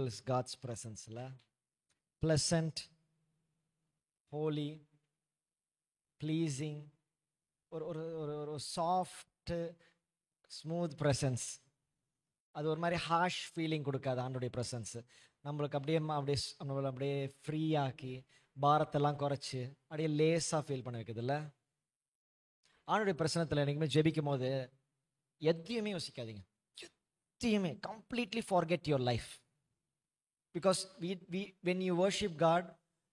Beautiful is God's பிரசன்ஸ்ல. Pleasant, holy, pleasing, ஒரு ஒரு ஒரு சாஃப்ட் ஸ்மூத் ப்ரெசன்ஸ். அது ஒரு மாதிரி ஹாஷ் ஃபீலிங் கொடுக்காது ஆண்டோடைய ப்ரெசன்ஸ். நம்மளுக்கு நம்மளை அப்படியே ஃப்ரீயாக்கி பாரத்தெல்லாம் குறைச்சி அப்படியே லேஸாக ஃபீல் பண்ண வைக்குதுல்ல. ஆண்டோடைய பிரசனத்தில் என்றைக்குமே ஜெபிக்கும் போது எதையுமே யோசிக்காதீங்க, எதையுமே completely forget your life. Because when you worship God,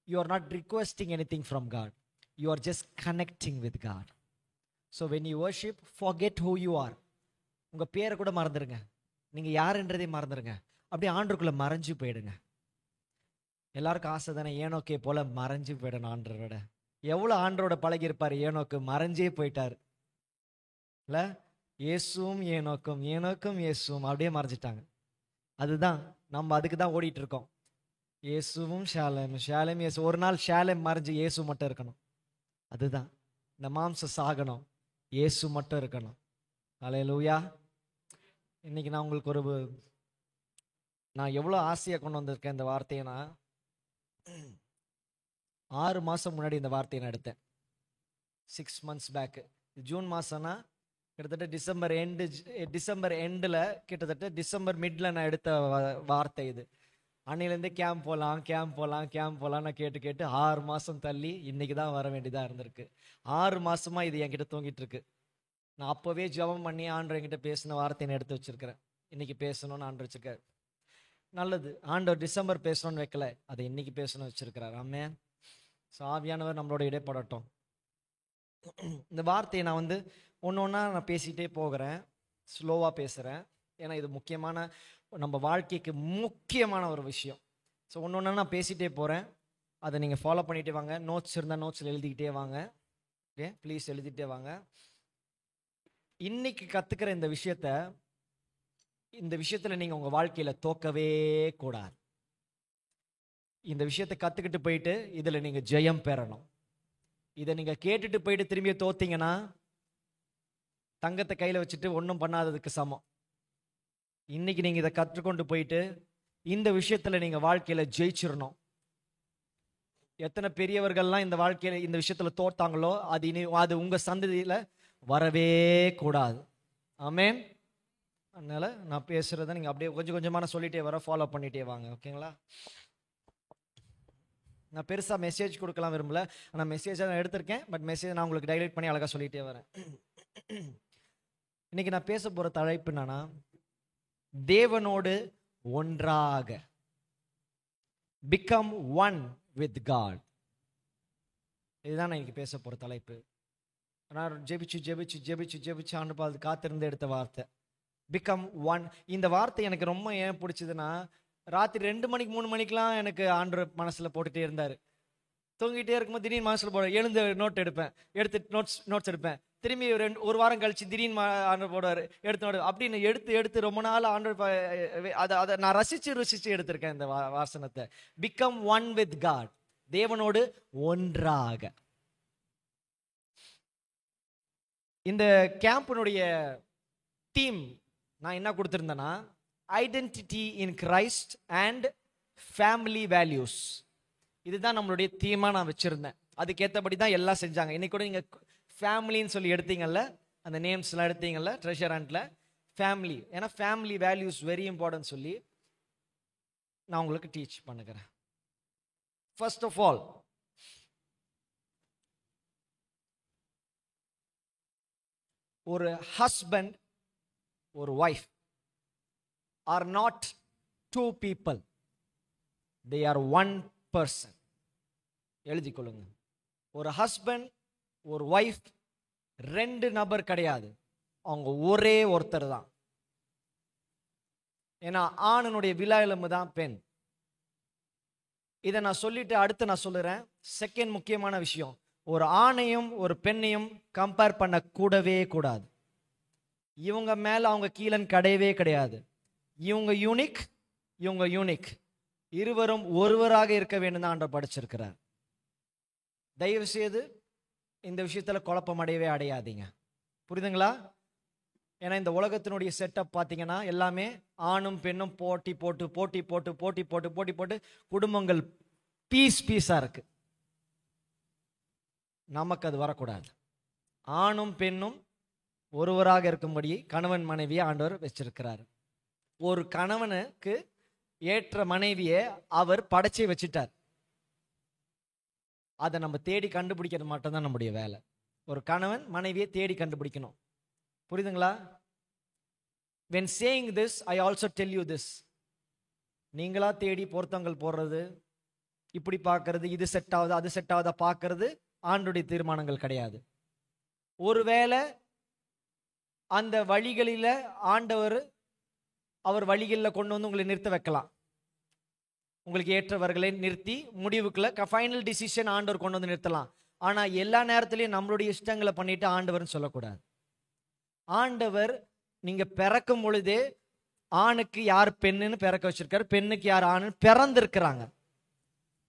you are not requesting anything from God. You are just connecting with God. So when you worship, forget who you are. உங்கள் பேரை கூட மறந்துடுங்க, நீங்கள் யாருன்றதே மறந்துடுங்க, அப்படியே ஆண்டருக்குள்ளே மறைஞ்சு போயிடுங்க. எல்லாருக்கும் ஆசை தானே ஏனோக்கே போல மறைஞ்சு போயிடணும் ஆண்டரோட. எவ்வளோ ஆண்டரோட பழகியிருப்பார் ஏனோக்கு, மறைஞ்சே போயிட்டார் இல்லை? இயேசுவும் ஏனோக்கும், ஏனோக்கும் இயேசுவும் அப்படியே மறைஞ்சிட்டாங்க. அதுதான் நம்ம அதுக்கு தான் ஓடிட்டு இருக்கோம். இயேசுவும் ஷாலேம், ஷாலேம் இயேசு. ஒரு நாள் ஷாலேம் மறைஞ்சு இயேசு மட்டும் இருக்கணும். அதுதான் இந்த மாம்சம் சாகணும், இயேசு மட்டும் இருக்கணும். அல்லேலூயா. இன்னைக்கு நான் உங்களுக்கு நான் எவ்வளோ ஆசையாக கொண்டு வந்திருக்கேன் இந்த வார்த்தையை. 6 மாதம் முன்னாடி இந்த வார்த்தையை நான் எடுத்தேன். 6 months பேக்கு. ஜூன் மாதம்னா கிட்டத்தட்ட டிசம்பர் எண்டில் கிட்டத்தட்ட டிசம்பர் மிட்ல நான் எடுத்த வார்த்தை இது. அன்னையிலேருந்தே கேம்ப் போகலாம் நான் கேட்டு 6 மாதம் தள்ளி இன்னைக்கு தான் வர வேண்டியதாக இருந்திருக்கு. 6 மாதமாக இது என்கிட்ட தூங்கிட்டு இருக்கு. நான் அப்போவே ஜெபம் பண்ணி ஆண்டவர் என்கிட்ட பேசின வார்த்தையை நான் எடுத்து வச்சிருக்கிறேன். இன்னைக்கு பேசணும்னு ஆண்டவர் வச்சிருக்காரு. நல்லது, ஆண்டவர் டிசம்பர் பேசணும்னு வைக்கல, அதை இன்னைக்கு பேசணும்னு வச்சிருக்கிறார். ஆமென். ஸோ ஆவியானவர் நம்மளோட இடைப்படட்டும். இந்த வார்த்தையை நான் ஒன்று ஒன்றா நான் பேசிகிட்டே போகிறேன், ஸ்லோவாக பேசுகிறேன். ஏன்னா இது முக்கியமான, நம்ம வாழ்க்கைக்கு முக்கியமான ஒரு விஷயம். ஸோ ஒன்று ஒன்றா நான் பேசிகிட்டே போகிறேன், அதை நீங்கள் ஃபாலோ பண்ணிகிட்டே வாங்க. நோட்ஸ் இருந்தால் நோட்ஸில் எழுதிக்கிட்டே வாங்க. ஓகே, ப்ளீஸ் எழுதிட்டே வாங்க. இன்னைக்கு கற்றுக்கிற இந்த விஷயத்தில் நீங்கள் உங்கள் வாழ்க்கையில் தோக்கவே கூடாது. இந்த விஷயத்தை கற்றுக்கிட்டு போயிட்டு இதில் நீங்கள் ஜெயம் பெறணும். இதை நீங்கள் கேட்டுட்டு போயிட்டு திரும்பிய தோத்தீங்கன்னா தங்கத்தை கையில் வச்சுட்டு ஒன்றும் பண்ணாததுக்கு சமம். இன்னைக்கு நீங்கள் இதை கற்றுக்கொண்டு போயிட்டு இந்த விஷயத்தில் நீங்கள் வாழ்க்கையில் ஜெயிச்சிடணும். எத்தனை பெரியவர்கள்லாம் இந்த வாழ்க்கையில் இந்த விஷயத்தில் தோத்தாங்களோ அது உங்கள் சந்ததியில் வரவே கூடாது. ஆமென். அதனால் நான் பேசுகிறத நீங்கள் அப்படியே கொஞ்சம் கொஞ்சமாக சொல்லிகிட்டே வர, ஃபாலோ பண்ணிகிட்டே வாங்க. ஓகேங்களா? நான் பெருசாக மெசேஜ் கொடுக்கலாம் விரும்பல, ஆனால் மெசேஜை நான் எடுத்திருக்கேன். பட் மெசேஜ் நான் உங்களுக்கு டைலைட் பண்ணி அழகாக சொல்லிகிட்டே வரேன். இன்னைக்கு நான் பேச போகிற தலைப்பு என்னன்னா, தேவனோடு ஒன்றாக, பிகம் ஒன் வித் காட். இதுதான் நான் இன்னைக்கு பேச போகிற தலைப்பு. நான் ஜெபிச்சு ஆண்டு பார்த்து காத்திருந்து எடுத்த வார்த்தை பிகம் ஒன். இந்த வார்த்தை எனக்கு ரொம்ப ஏன் பிடிச்சதுன்னா, ராத்திரி 2 மணிக்கு 3 மணிக்கெலாம் எனக்கு ஆண்டவர் மனசில் போட்டுகிட்டே இருந்தார். தூங்கிட்டே இருக்கும்போது திடீர்னு மனசில் எழுந்து நோட் நோட்ஸ் எடுப்பேன். திரும்பி ஒரு வாரம் கழிச்சு திடீர்னு ஆண்டவர் போடுவார், எடுத்து நோட். அப்படின்னு எடுத்து ரொம்ப நாள் ஆண்டவர் அதை நான் ருசிச்சு எடுத்திருக்கேன் இந்த வாசனத்தை. பிகம் ஒன் வித் காட், தேவனோடு ஒன்றாக. இந்த கேம்பினுடைய தீம் நான் என்ன கொடுத்துருந்தேன்னா, identity in Christ and family values. இதுதான் நம்மளுடைய தீமாக நான் வச்சுருந்தேன். அதுக்கேற்றபடி தான் எல்லாம் செஞ்சாங்க. இன்னைக்கு கூட நீங்கள் ஃபேமிலின்னு சொல்லி எடுத்தீங்கல்ல, அந்த நேம்ஸ்லாம் எடுத்தீங்கல்ல ட்ரெஷர் ஹண்ட்ல, ஃபேமிலி. ஏன்னா ஃபேமிலி வேல்யூஸ் வெரி இம்பார்ட்டன்ட் சொல்லி நான் உங்களுக்கு டீச் பண்ணுகிறேன். ஃபர்ஸ்ட் ஆஃப் ஆல், ஒரு ஹஸ்பண்ட் ஒரு wife are not 2 people, they are 1 person. எழுதிக்கொள்ளுங்க. ஒரு ஹஸ்பண்ட் ஒரு ஒய்ஃப் 2 நபர் கிடையாது, அவங்க ஒரே ஒருத்தர் தான். ஏன்னா ஆணனுடைய விலா எலும்பு தான் பெண். இதை நான் சொல்லிட்டு அடுத்து நான் சொல்லுறேன். செகண்ட் முக்கியமான விஷயம், ஒரு ஆணையும் ஒரு பெண்ணையும் கம்பேர் பண்ண கூடவே கூடாது. இவங்க மேல அவங்க கீழன் கிடையவே கிடையாது. இவங்க யூனிக், இருவரும் ஒருவராக இருக்க வேண்டும் தான் ஆண்டவர் படிச்சிருக்கிறார். தயவு செய்து இந்த விஷயத்துல குழப்பம் அடையவே அடையாதீங்க. புரியுதுங்களா? ஏன்னா இந்த உலகத்தினுடைய செட்டப் பார்த்தீங்கன்னா எல்லாமே ஆணும் பெண்ணும் போட்டி போட்டு குடும்பங்கள் பீஸா இருக்கு. நமக்கு அது வரக்கூடாது. ஆணும் பெண்ணும் ஒருவராக இருக்கும்படி கணவன் மனைவியை ஆண்டவர் வச்சிருக்கிறார். ஒரு கணவனுக்கு ஏற்ற மனைவியை அவர் படைச்சி வச்சிட்டார். அதை நம்ம தேடி கண்டுபிடிக்கிறது மட்டும்தான் நம்முடைய வேலை. ஒரு கணவன் மனைவியை தேடி கண்டுபிடிக்கணும். புரியுதுங்களா? when saying this I also tell you this, நீங்களா தேடி பொருத்தங்கள் போடுறது, இப்படி பார்க்கறது, இது செட் ஆகுதா அது செட் ஆகுதா பார்க்கறது ஆண்டுடைய தீர்மானங்கள் கிடையாது. ஒருவேளை அந்த வழிகளில ஆண்டவர் அவர் வழிகளில் கொண்டு வந்து உங்களை நிறுத்த வைக்கலாம். உங்களுக்கு ஏற்றவர்களை நிறுத்தி முடிவுக்குள்ள ஃபைனல் டிசிஷன் ஆண்டவர் கொண்டு வந்து நிறுத்தலாம். ஆனா எல்லா நேரத்திலையும் நம்மளுடைய இஷ்டங்களை பண்ணிட்டு ஆண்டவர்னு சொல்லக்கூடாது. ஆண்டவர் நீங்க பிறக்கும் பொழுதே ஆணுக்கு யார் பெண்ணுன்னு பிறக்க வச்சிருக்காரு, பெண்ணுக்கு யார் ஆணுன்னு பிறந்திருக்கிறாங்க.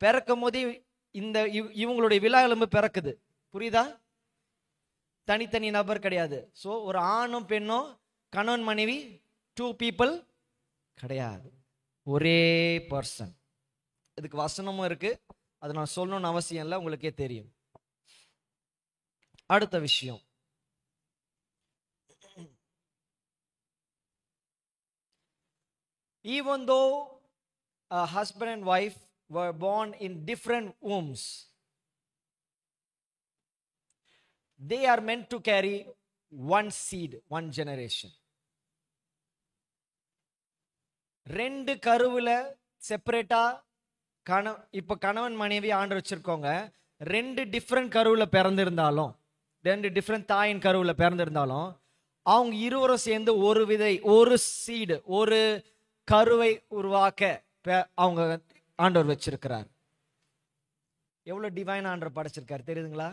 பிறக்கும் போதே இந்த இவங்களுடைய விழா எலும்பு பிறக்குது. புரியுதா? தனித்தனி நபர் கிடையாது. ஸோ ஒரு ஆணும் பெண்ணும் கணவன் மனைவி 2 people கிடையாது, ஒரே பர்சன். இதுக்கு வசனமும் இருக்கு, அது நான் சொல்லணும்னு அவசியம் இல்லை, உங்களுக்கே தெரியும். அடுத்த விஷயம், even though a husband and wife were born in different wombs, they are meant to carry one seed, one generation. 2 கருவுல செப்பரேட்டா இப்ப கணவன் மனைவி ஆண்டு வச்சிருக்கோங்க. 2 டிஃப்ரெண்ட் கருவுல பிறந்திருந்தாலும், 2 டிஃப்ரெண்ட் தாயின் கருவுல பிறந்திருந்தாலும், அவங்க இருவரும் சேர்ந்து ஒரு விதை, ஒரு சீடு, ஒரு கருவை உருவாக்க அவங்க ஆண்டவர் வச்சிருக்கிறார். எவ்வளவு டிவைன் ஆண்டவர் படைச்சிருக்காரு தெரியுதுங்களா?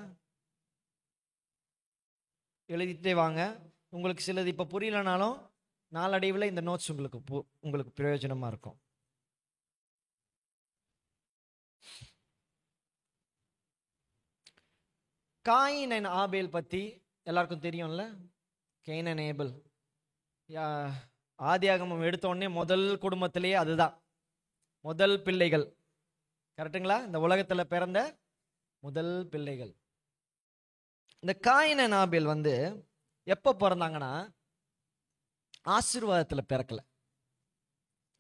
எழுதிட்டே வாங்க. உங்களுக்கு சிலது இப்ப புரியலனாலும் நாளடைவில் இந்த நோட்ஸ் உங்களுக்கு பிரயோஜனமா இருக்கும். காயின் அண்ட் ஆபேல் பத்தி எல்லாருக்கும் தெரியும்ல. கெயின் அண்ட் ஏபல், ஆதியாகமம் எடுத்த உடனே முதல் குடும்பத்திலேயே அதுதான் முதல் பிள்ளைகள். கரெக்டுங்களா? இந்த உலகத்துல பிறந்த முதல் பிள்ளைகள். இந்த காயின் அண்ட் ஆபேல் எப்ப பிறந்தாங்கன்னா ஆசீர்வாதத்துல பிறக்கல.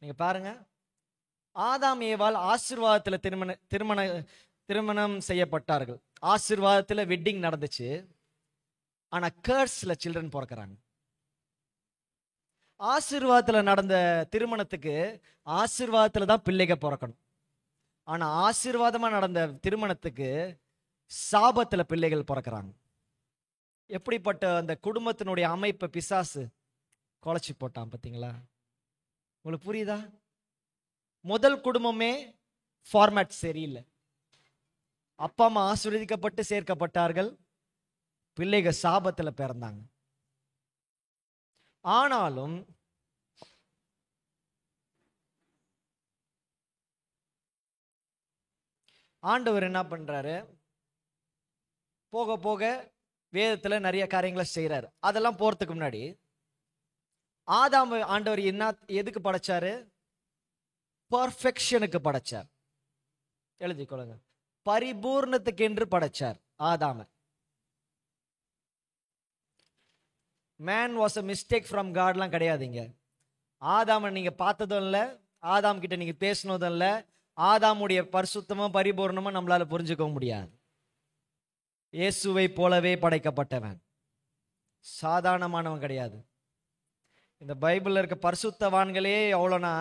நீங்க பாருங்க, ஆதாம் ஏவாள் ஆசீர்வாதத்துல திருமணம் செய்யப்பட்டார்கள். ஆசீர்வாதத்துல வெட்டிங் நடந்துச்சு. ஆனா கர்ஸ்ல சில்ட்ரன் பிறக்கிறாங்க. ஆசீர்வாதத்துல நடந்த திருமணத்துக்கு ஆசீர்வாதத்துல தான் பிள்ளைக பிறக்கணும். ஆனா ஆசீர்வாதமா நடந்த திருமணத்துக்கு சாபத்துல பிள்ளைகள் பிறக்கிறாங்க. எப்படிப்பட்ட அந்த குடும்பத்தினுடைய அமைப்பை பிசாசு குலைச்சி போட்டான் பார்த்தீங்களா? உங்களுக்கு புரியுதா? முதல் குடும்பமே ஃபார்மேட் சரியில்லை. அப்பா அம்மா ஆசீர்வதிக்கப்பட்டு சேர்க்கப்பட்டார்கள், பிள்ளைகள் சாபத்துல பிறந்தாங்க. ஆனாலும் ஆண்டவர் என்ன பண்றாரு, போக போக வேதத்துல நிறைய காரியங்களை செய்யறாரு. அதெல்லாம் போறதுக்கு முன்னாடி ஆதாம் ஆண்டவர் எதுக்கு படைச்சாரு? பர்ஃபெக்ஷனுக்கு படைச்சார். எழுதிக்கொள்ளுங்க, பரிபூர்ணத்துக்கு என்று படைச்சார் ஆதாம. Man was a mistake from காட்லாம் கிடையாதுங்க. ஆதாம நீங்க பார்த்ததும் இல்லை, ஆதாம் கிட்ட நீங்க பேசினதும் இல்லை. ஆதாமுடைய பரிசுத்தமும் பரிபூர்ணமும் நம்மளால புரிஞ்சுக்க முடியாது. இயேசுவை போலவே படைக்கப்பட்டவன், சாதாரணமானவன் கிடையாது. இந்த பைபிள்ல இருக்க பரிசுத்தவான்களே எவ்வளோனா,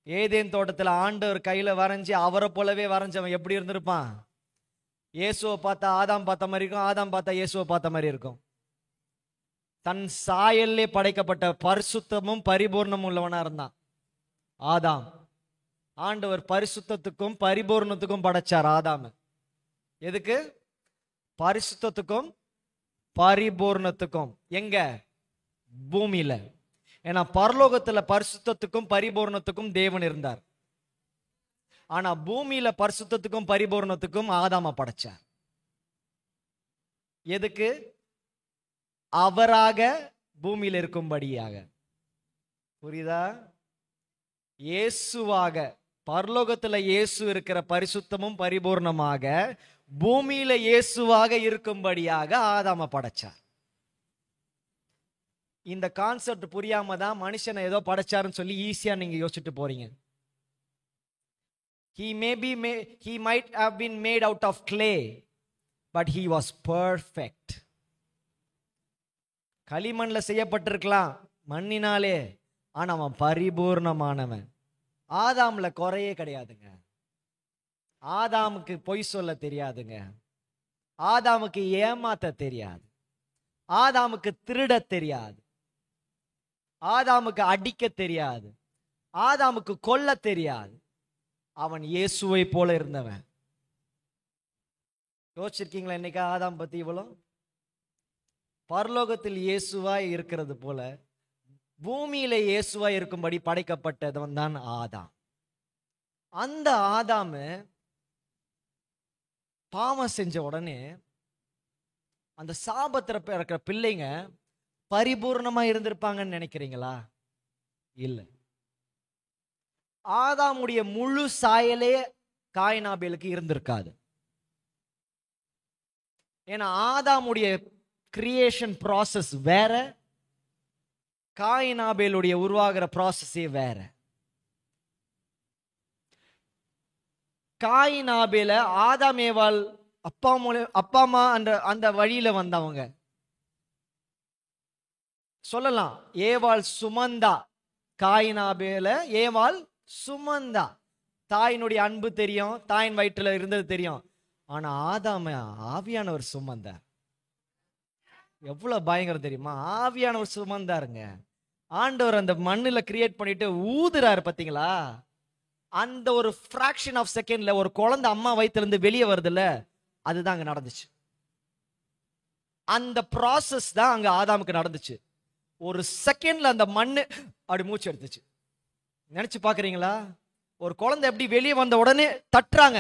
ஏதேன் தோட்டத்தில் ஆண்டவர் கையில வரைஞ்சி அவரை போலவே வரைஞ்சவன் எப்படி இருந்திருப்பான்? இயேசுவை பார்த்தா ஆதாம் பார்த்த மாதிரி இருக்கும், ஆதாம் பார்த்தா இயேசுவை பார்த்த மாதிரி இருக்கும். தன் சாயல்லே படைக்கப்பட்ட பரிசுத்தமும் பரிபூர்ணமும் உள்ளவனா இருந்தான் ஆதாம். ஆண்டவர் பரிசுத்தத்துக்கும் பரிபூர்ணத்துக்கும் படைச்சார் ஆதாம். எதுக்கு? பரிசுத்தத்துக்கும் பரிபூர்ணத்துக்கும். எங்க? பூமியில. ஏன்னா பரலோகத்துல பரிசுத்தத்துக்கும் பரிபூர்ணத்துக்கும் தேவன் இருந்தார். ஆனா பூமியில பரிசுத்தத்துக்கும் பரிபூர்ணத்துக்கும் ஆதாம படைச்சார். எதுக்கு? அவராக பூமியில் இருக்கும்படியாக. புரியுதா? இயேசுவாக, பரலோகத்துல இயேசு இருக்கிற பரிசுத்தமும் பரிபூர்ணமாக பூமியில இயேசுவாக இருக்கும்படியாக ஆதாம படைச்சார். இந்த கான்செப்ட் புரியாம தான் மனுஷனை ஏதோ படைச்சாருன்னு சொல்லி ஈஸியா நீங்க யோசிச்சுட்டு போறீங்க. He might have been made out of clay, but he was perfect. களிமண்ல செய்யப்பட்டிருக்கலாம், மண்ணினாலே, ஆனா அவன் பரிபூர்ணமானவன். ஆதாம்ல குறையே கிடையாதுங்க. ஆதாமுக்கு பொய் சொல்ல தெரியாதுங்க. ஆதாமுக்கு ஏமாத்த தெரியாது. ஆதாமுக்கு திருட தெரியாது. ஆதாமுக்கு அடிக்க தெரியாது. ஆதாமுக்கு கொல்ல தெரியாது. அவன் இயேசுவை போல இருந்தவன். யோசிச்சிருக்கீங்களா இன்னைக்கு ஆதாம் பத்தி? இவ்வளோ பரலோகத்தில் இயேசுவாய் இருக்கிறது போல பூமியில இயேசுவாய் இருக்கும்படி படைக்கப்பட்டவன் தான் ஆதாம். அந்த ஆதாமு பாவம் செஞ்ச உடனே அந்த சாபத்துல பிறக்கிற பிள்ளைங்க பரிபூர்ணமா இருந்திருப்பாங்கன்னு நினைக்கிறீங்களா? இல்ல. ஆதாமுடைய முழு சாயலே காயின் ஆபேலுக்கு இருந்திருக்காது. ஏன்னா ஆதாமுடைய கிரியேஷன் ப்ராசஸ் வேற, காயின் ஆபேலுடைய உருவாகிற ப்ராசஸே வேற. காயின் ஆபேல ஆதாம் ஏவாள் அப்பா அம்மா அந்த வழியில வந்தவங்க சொல்லலாம். ஏவாள் சுமந்தா, காயின் ஆபேல ஏவாள் சுமந்தா. தாயினுடைய அன்பு தெரியும், தாயின் வயிற்றுல இருந்தது தெரியும். ஆனா ஆதாம ஆவியானவர் சுமந்தார். எவ்வளவு பயங்கரம் தெரியுமா? ஆவியானவர் சுமந்தாருங்க. ஆண்டவர் அந்த மண்ணுல கிரியேட் பண்ணிட்டு ஊதுறாரு பாத்தீங்களா? அந்த ஒரு ஃபிராக்ஷன் ஆஃப் செகண்ட்ல ஒரு குழந்தை அம்மா வயிற்றுல இருந்து வெளியே வருதுல்ல, அதுதான் அங்க நடந்துச்சு. அந்த ப்ராசஸ் தான் அங்க ஆதாமுக்கு நடந்துச்சு. ஒரு செகண்ட்ல அந்த மண்ணு அப்படி மூச்சு எடுத்துச்சு. நினைச்சு பாக்குறீங்களா? ஒரு குழந்தை எப்படி வெளியே வந்த உடனே தட்டுறாங்க,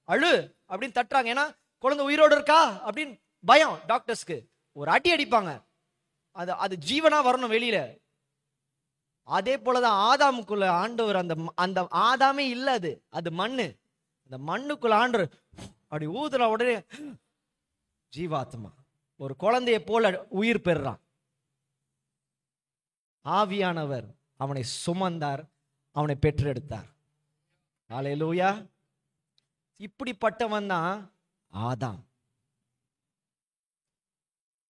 அழு அப்படின்னு தட்டுறாங்க. ஏன்னா குழந்தை உயிரோடு இருக்கா அப்படின்னு பயம். டாக்டர்ஸ்க்கு ஒரு அடி அடிப்பாங்க, அது ஜீவனா வரணும் வெளியில. அதே போலதான் ஆதாமுக்குள்ள ஆண்டவர் அந்த ஆதாமே இல்ல, அது மண்ணு. அந்த மண்ணுக்குள்ள ஆண்டவர் அப்படி ஊதுற உடனே ஜீவாத்மா ஒரு குழந்தைய போல உயிர் பெறுறான். ஆவியானவர் அவனை சுமந்தார், அவனை பெற்றெடுத்தார். ஹல்லேலூயா. இப்படிப்பட்டவன் தான் ஆதாம்.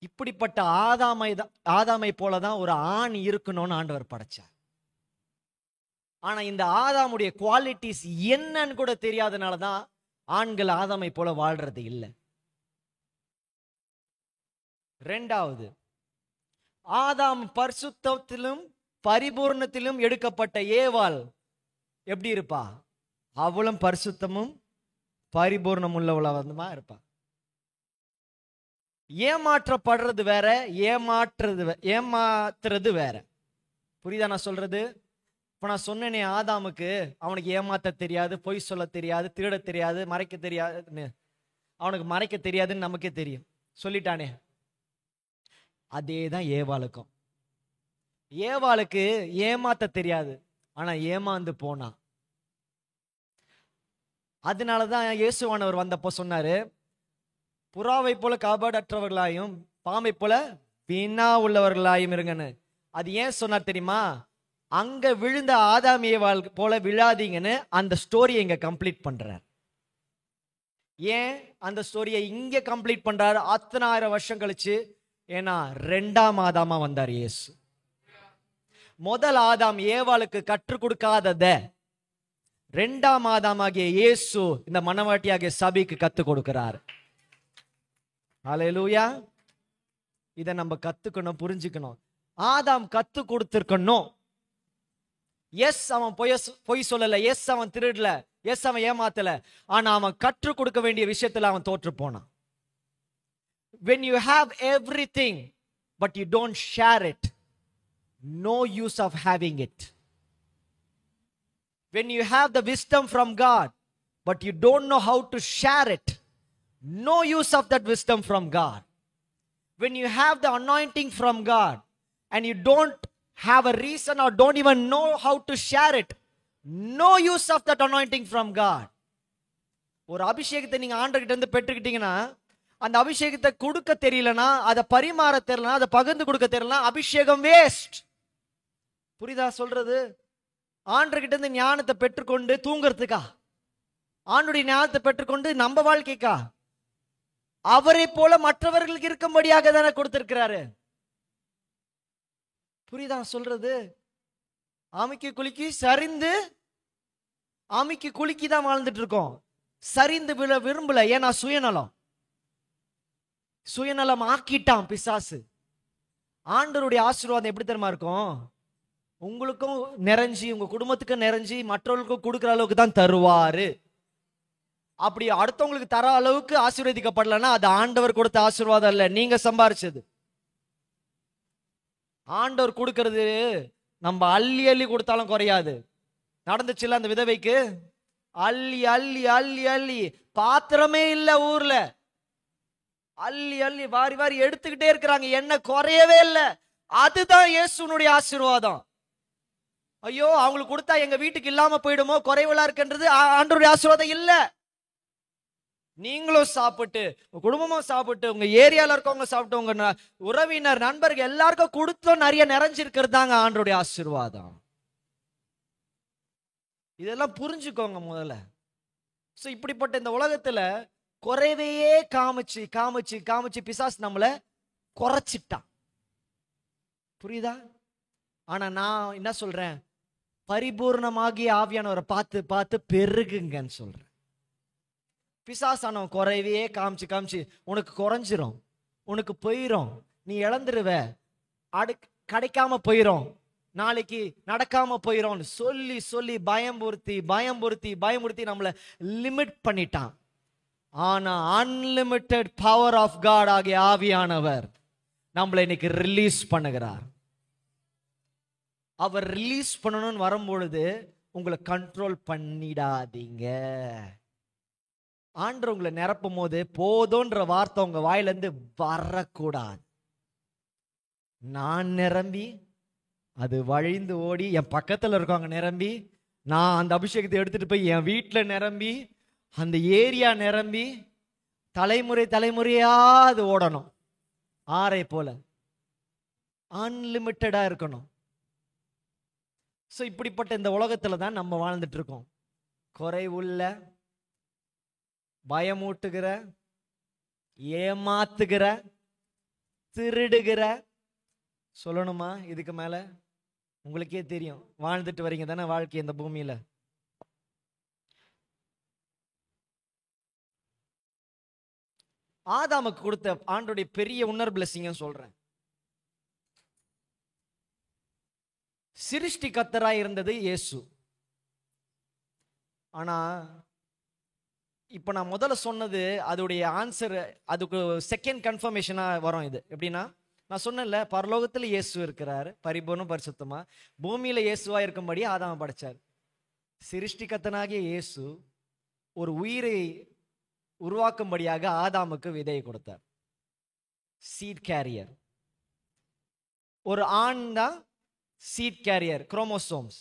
இப்படிப்பட்ட ஆதாமை போலதான் ஒரு ஆண் இருக்கணும்னு ஆண்டவர் படைச்சார். ஆனா இந்த ஆதாமுடைய குவாலிட்டிஸ் என்னன்னு கூட தெரியாதனாலதான் ஆண்கள் ஆதாமை போல வாழ்றது இல்லை. ரெண்டாவது, ஆதாம் பரிசுத்தத்திலும் பரிபூர்ணத்திலும் எடுக்கப்பட்ட ஏவாள் எப்படி இருப்பா? அவளும் பரிசுத்தமும் பரிபூர்ணம் உள்ளவளமா இருப்பா. ஏமாற்றப்படுறது வேற, ஏமாத்துறது வேற. புரியுதா நான் சொல்றது? இப்ப நான் சொன்னேனே, ஆதாமுக்கு அவனுக்கு ஏமாத்த தெரியாது, பொய் சொல்ல தெரியாது, திருட தெரியாது, மறைக்க தெரியாதுன்னு. அவனுக்கு மறைக்க தெரியாதுன்னு நமக்கே தெரியும், சொல்லிட்டானே. அதேதான் ஏவாளுக்கும். ஏவாளுக்கு ஏமாத்த தெரியாது, ஆனா ஏமாந்து போனா. அதனாலதான் இயேசுவானவர் வந்தப்போ சொன்னாரு, புறாவை போல காபாடற்றவர்களாயும் பாம்பை போல வீணா உள்ளவர்களாயும் இருங்கன்னு. அது ஏன் சொன்னார் தெரியுமா? அங்க விழுந்த ஆதாம் ஏவாள் போல விழாதீங்கன்னு அந்த ஸ்டோரியை இங்க கம்ப்ளீட் பண்றார். ஏன் அந்த ஸ்டோரியை இங்க கம்ப்ளீட் பண்றாரு? அத்தனை ஆயிரம் வருஷம் கழிச்சு. ஏன்னா ரெண்டாம் ஆதாமா வந்தார் இயேசு. முதல் ஆதாம் ஏவாளுக்கு கற்றுக் கொடுக்காதத ரெண்டாம் ஆதாமாகிய இயேசு இந்த மனவாட்டியாகிய சபைக்கு கத்துக் கொடுக்கிறார். ஹல்லேலூயா. இதை நம்ம கத்துக்கணும், புரிஞ்சுக்கணும். ஆதாம் கத்து கொடுத்திருக்கணும். எஸ், அவன் பொய் சொல்லல, எஸ் அவன் திருடல, எஸ் அவன் ஏமாத்தல, ஆனா அவன் கற்றுக் கொடுக்க வேண்டிய விஷயத்துல அவன் தோற்று போனான். When you have everything but you don't share it, no use of having it. When you have the wisdom from God but you don't know how to share it, no use of that wisdom from God. When you have the anointing from God and you don't have a reason or don't even know how to share it, no use of that anointing from God. ஒரு அபிஷேகத்தை நீங்க ஆண்டவர்கிட்ட இருந்து பெற்றுக்கிட்டீங்கன்னா, அந்த அபிஷேகத்தை கொடுக்க தெரியலனா, அதை பரிமாற தெரியலனா, அதை பகிர்ந்து கொடுக்க தெரியலனா, அபிஷேகம் வேஸ்ட். புரியுதா சொல்றது? ஆண்டவர்கிட்ட இருந்து ஞானத்தை பெற்றுக்கொண்டு தூங்குறதுக்கா? ஆண்டுடைய ஞானத்தை பெற்றுக்கொண்டு நம்ம வாழ்க்கைக்கா? அவரை போல மற்றவர்களுக்கு இருக்கும்படியாக தானே கொடுத்திருக்கிறாரு. புரியுதா சொல்றது? ஆமைக்கு குலுக்கி சரிந்து, ஆமைக்கு குலுக்கி தான் வாழ்ந்துட்டு இருக்கோம். சரிந்து விழ விரும்பல. ஏன்னா சுயநலம் ஆக்கிட்டான் பிசாசு. ஆண்டவருடைய ஆசீர்வாதம் எப்படி தெரியுமா இருக்கும்? உங்களுக்கும் நிறைஞ்சி, உங்க குடும்பத்துக்கும் நிறைஞ்சி, மற்றவர்களுக்கும் கொடுக்குற அளவுக்கு தான் தருவாரு. அப்படி அடுத்தவங்களுக்கு தர அளவுக்கு ஆசீர்வதிக்கப்படலன்னா அது ஆண்டவர் கொடுத்த ஆசீர்வாதம் இல்ல, நீங்க சம்பாரிச்சது. ஆண்டவர் கொடுக்கிறது நம்ம அள்ளி அள்ளி கொடுத்தாலும் குறையாது. நடந்துச்சுல்ல அந்த விதவைக்கு? அள்ளி அள்ளி அள்ளி அள்ளி, பாத்திரமே இல்ல ஊர்ல, அள்ளி அள்ளி வாரி வாரி எடுத்துக்கிட்டே இருக்கிறாங்க, என்ன குறையவே இல்லை. அதுதான் இயேசுனுடைய ஆசீர்வாதம். ஐயோ அவங்களுக்கு கொடுத்தா எங்க வீட்டுக்கு இல்லாம போயிடுமோ, குறைவுலா இருக்குன்றது ஆண்டவருடைய ஆசீர்வாதம் இல்ல. நீங்களும் சாப்பிட்டு, உங்க குடும்பமும் சாப்பிட்டு, உங்க ஏரியால இருக்கவங்க சாப்பிட்டு, உங்க உறவினர் நண்பர்கள் எல்லாருக்கும் கொடுத்தோம் நிறைய நிறைஞ்சிருக்கிறது தாங்க ஆண்டவருடைய ஆசீர்வாதம். இதெல்லாம் புரிஞ்சுக்கோங்க முதல்ல. சோ இப்படிப்பட்ட இந்த உலகத்துல குறைவையே காமிச்சு காமிச்சு காமிச்சு பிசாசு நம்மள குறைச்சிட்டான். புரியுதா? ஆனா நான் என்ன சொல்றேன்? பரிபூர்ணமாகிய ஆவியானவரை பார்த்து பார்த்து பெருகுங்கன்னு சொல்றேன். பிசாசானவன் குறைவையே காமிச்சு காமிச்சு உனக்கு குறைஞ்சிரும், உனக்கு போயிரும், நீ இழந்துருவ, கிடைக்காம போயிரும், நாளைக்கு நடக்காம போயிரும் சொல்லி சொல்லி பயம்புறுத்தி பயம்புறுத்தி பயமுறுத்தி நம்மளை லிமிட் பண்ணிட்டான். ஆனா அன்லிமிட்டெட் பவர் ஆஃப் காட் ஆகிய ஆவியானவர் நம்மளை இன்னைக்கு ரிலீஸ் பண்ணுகிறார். அவர் ரிலீஸ் பண்ணணும்னு வரும்பொழுது உங்களை கண்ட்ரோல் பண்ணிடாதீங்க. ஆண்டவர் உங்களை நிரப்பும் போது போதுன்ற வார்த்தை உங்க வாயிலிருந்து வரக்கூடாது. நான் நிரம்பி அது வழிந்து ஓடி என் பக்கத்துல இருக்கவங்க நிரம்பி, நான் அந்த அபிஷேகத்தை எடுத்துட்டு போய் என் வீட்டில் நிரம்பி, அந்த ஏரியா நிரம்பி, தலைமுறை தலைமுறையா அது ஓடணும். ஆரை போல அன்லிமிட்டடா இருக்கணும். ஸோ இப்படிப்பட்ட இந்த உலகத்துல தான் நம்ம வாழ்ந்துட்டு இருக்கோம். குறைவுள்ள, பயமூட்டுகிற, ஏமாத்துகிற, திருடுகிற, சொல்லணுமா இதுக்கு மேல? உங்களுக்கே தெரியும், வாழ்ந்துட்டு வரீங்க தானே வாழ்க்கை இந்த பூமியில. ஆதாமுக்கு கொடுத்த ஆண்டோடைய பெரிய உன்னர் பிளெஸிங்க சொல்றேன். சிருஷ்டி கர்த்தராய் இருந்தது இயேசு. ஆனா இப்ப நான் முதல்ல சொன்னது அதோடைய ஆன்சர், அதுக்கு செகண்ட் கன்ஃபர்மேஷனா வரும். இது எப்படின்னா, நான் சொன்னேன்ல, பரலோகத்துல இயேசு இருக்கிறாரு பரிபூர்ணம் பரிசுத்தமா, பூமியில இயேசுவா இருக்கும்படி ஆதாம படைச்சார். சிருஷ்டிகர்த்தனாகிய இயேசு ஒரு உயிரை உருவாக்கும்படியாக ஆதாமுக்கு விதையை கொடுத்தார். Seed carrier. ஒரு ஆண் தான் சீட் கேரியர், குரோமோசோம்ஸ்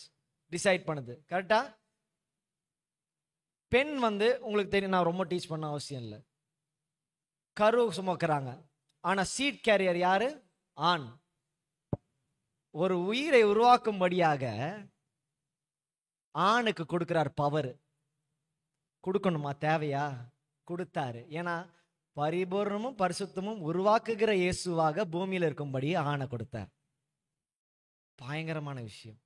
டிசைட் பண்ணுது. கரெக்டா? பெண் உங்களுக்கு தெரியும், நான் ரொம்ப டீச் பண்ண அவசியம் இல்லை, கரு சுமக்கிறாங்க. ஆனா சீட் கேரியர் யாரு? ஆண். ஒரு உயிரை உருவாக்கும்படியாக ஆணுக்கு கொடுக்கிறார் பவர். கொடுக்கணுமா? தேவையா? கொடுத்தாரு. ஏன்னா பரிபூர்ணமும் பரிசுத்தமும் உருவாக்குகிற இயேசுவாக பூமியில இருக்கும்படி ஆணை கொடுத்தார். பயங்கரமான விஷயம்.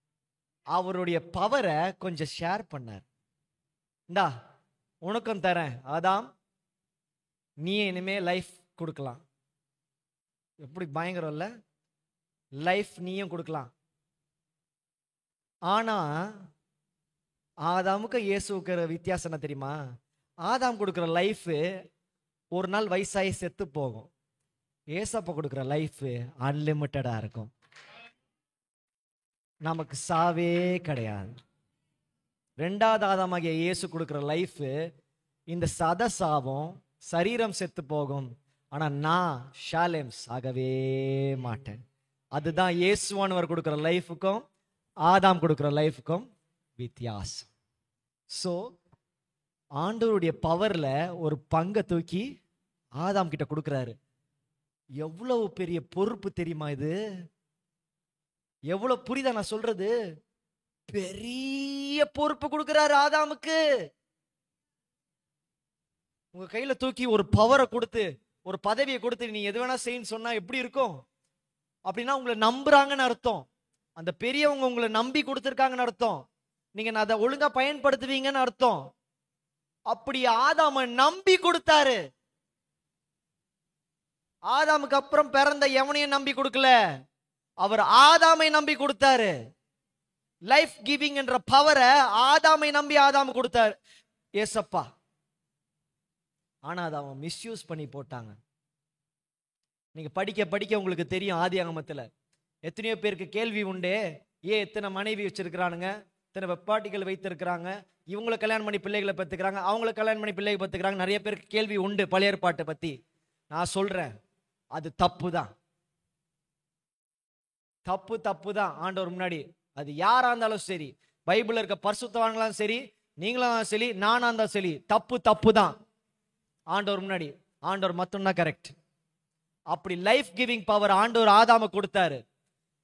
அவருடைய பவரை கொஞ்சம் ஷேர் பண்ணார். இந்தா உனக்கும் தரேன் ஆதாம், நீ இனிமே லைஃப் கொடுக்கலாம். எப்படி பயங்கரம் இல்ல? லைஃப் நீயும் கொடுக்கலாம். ஆனா ஆதாமுக்கு இயேசுக்கு வித்தியாசம் என்ன தெரியுமா? ஆதாம் கொடுக்கிற லைஃப் ஒரு நாள் வயசாகி செத்து போகும். ஏசப்பா கொடுக்கிற லைஃப் அன்லிமிட்டடா இருக்கும். நமக்கு சாவே கிடையாது. ரெண்டாவது ஆதாமாகிய இயேசு கொடுக்கிற லைஃப், இந்த சத சாவும், சரீரம் செத்து போகும், ஆனா நான் ஷாலேம் சாகவே மாட்டேன். அதுதான் இயேசுவானவர் கொடுக்குற லைஃபுக்கும் ஆதாம் கொடுக்குற லைஃபுக்கும் வித்தியாசம். ஸோ ஆண்டவருடைய பவர்ல ஒரு பங்கை தூக்கி ஆதாம் கிட்ட கொடுக்குறாரு. எவ்வளவு பெரிய பொறுப்பு தெரியுமா இது? எவ்வளவு புரியுதா நான் சொல்றது? பெரிய பொறுப்பு கொடுக்கிறாரு ஆதாமுக்கு. உங்க கையில தூக்கி ஒரு பவரை கொடுத்து, ஒரு பதவியை கொடுத்து நீ எது வேணா செய்யன்னு சொன்னா எப்படி இருக்கும்? அப்படின்னா உங்களை நம்புறாங்கன்னு அர்த்தம். அந்த பெரியவங்க உங்களை நம்பி கொடுத்துருக்காங்கன்னு அர்த்தம். நீங்க அதை ஒழுங்கா பயன்படுத்துவீங்கன்னு அர்த்தம். அப்படி ஆதாம நம்பி கொடுத்தாரு. ஆதாமுக்கு அப்புறம் பிறந்த எவனையும் நம்பி கொடுக்கல, அவர் ஆதாமை நம்பி கொடுத்தாரு. லைஃப் கிவிங் என்ற பவரை ஆதாமை நம்பி ஆதாம கொடுத்தாரு ஏசப்பா. ஆனா அதை அவன் மிஸ்யூஸ் பண்ணி போட்டாங்க. நீங்க படிக்க படிக்க உங்களுக்கு தெரியும், ஆதியாகமத்துல எத்தனையோ பேருக்கு கேள்வி உண்டே, ஏன் எத்தனை மனைவி வச்சிருக்கிறானுங்க, இத்தனை வெப்பாட்டிகள் வைத்திருக்கிறாங்க, இவங்களை கல்யாணம் பண்ணி பிள்ளைகளை பத்துக்கிறாங்க, அவங்களை கல்யாணம் பண்ணி பிள்ளைகளை பத்துக்கிறாங்க. நிறைய பேருக்கு கேள்வி உண்டு பழைய ஏற்பாட்டை பத்தி. நான் சொல்றேன், அது தப்பு தான். தப்பு தான் ஆண்டவர் முன்னாடி. அது யாரா இருந்தாலும் சரி, பைபிள்ல இருக்க பரிசுத்தவான்களாம் சரி, நீங்களும் சரி, நானா இருந்தாலும் சரி, தப்பு தான் ஆண்டவர் முன்னாடி. ஆண்டவர் மட்டும்தான் கரெக்ட். அப்படி லைஃப் கிவிங் பவர் ஆண்டவர் ஆதாம கொடுத்தாரு.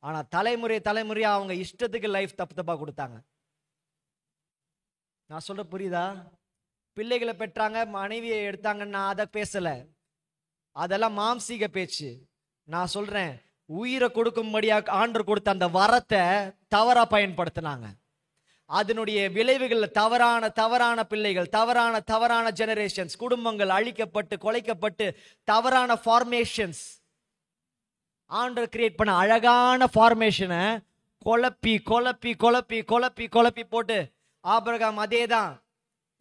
ஆனா தலைமுறையா அவங்க இஷ்டத்துக்கு லைஃப் தப்பா கொடுத்தாங்க. நான் சொல்ற புரியுதா? பிள்ளைகளை பெற்றாங்க, மனைவியை எடுத்தாங்கன்னு நான் அதை பேசல, அதெல்லாம் மாம்சீக பேச்சு. நான் சொல்றேன், உயிரை கொடுக்கும்படியாக ஆண்டவர் கொடுத்த அந்த வரத்தை தவறா பயன்படுத்தினாங்க. அதனுடைய விளைவுகள் தவறான பிள்ளைகள், தவறான ஜெனரேஷன்ஸ், குடும்பங்கள் அழிக்கப்பட்டு கொலைக்கப்பட்டு தவறான ஃபார்மேஷன்ஸ். ஆண்டவர் கிரியேட் பண்ண அழகான ஃபார்மேஷனை குழப்பி போட்டு ஆபிரகாம் அதேதான்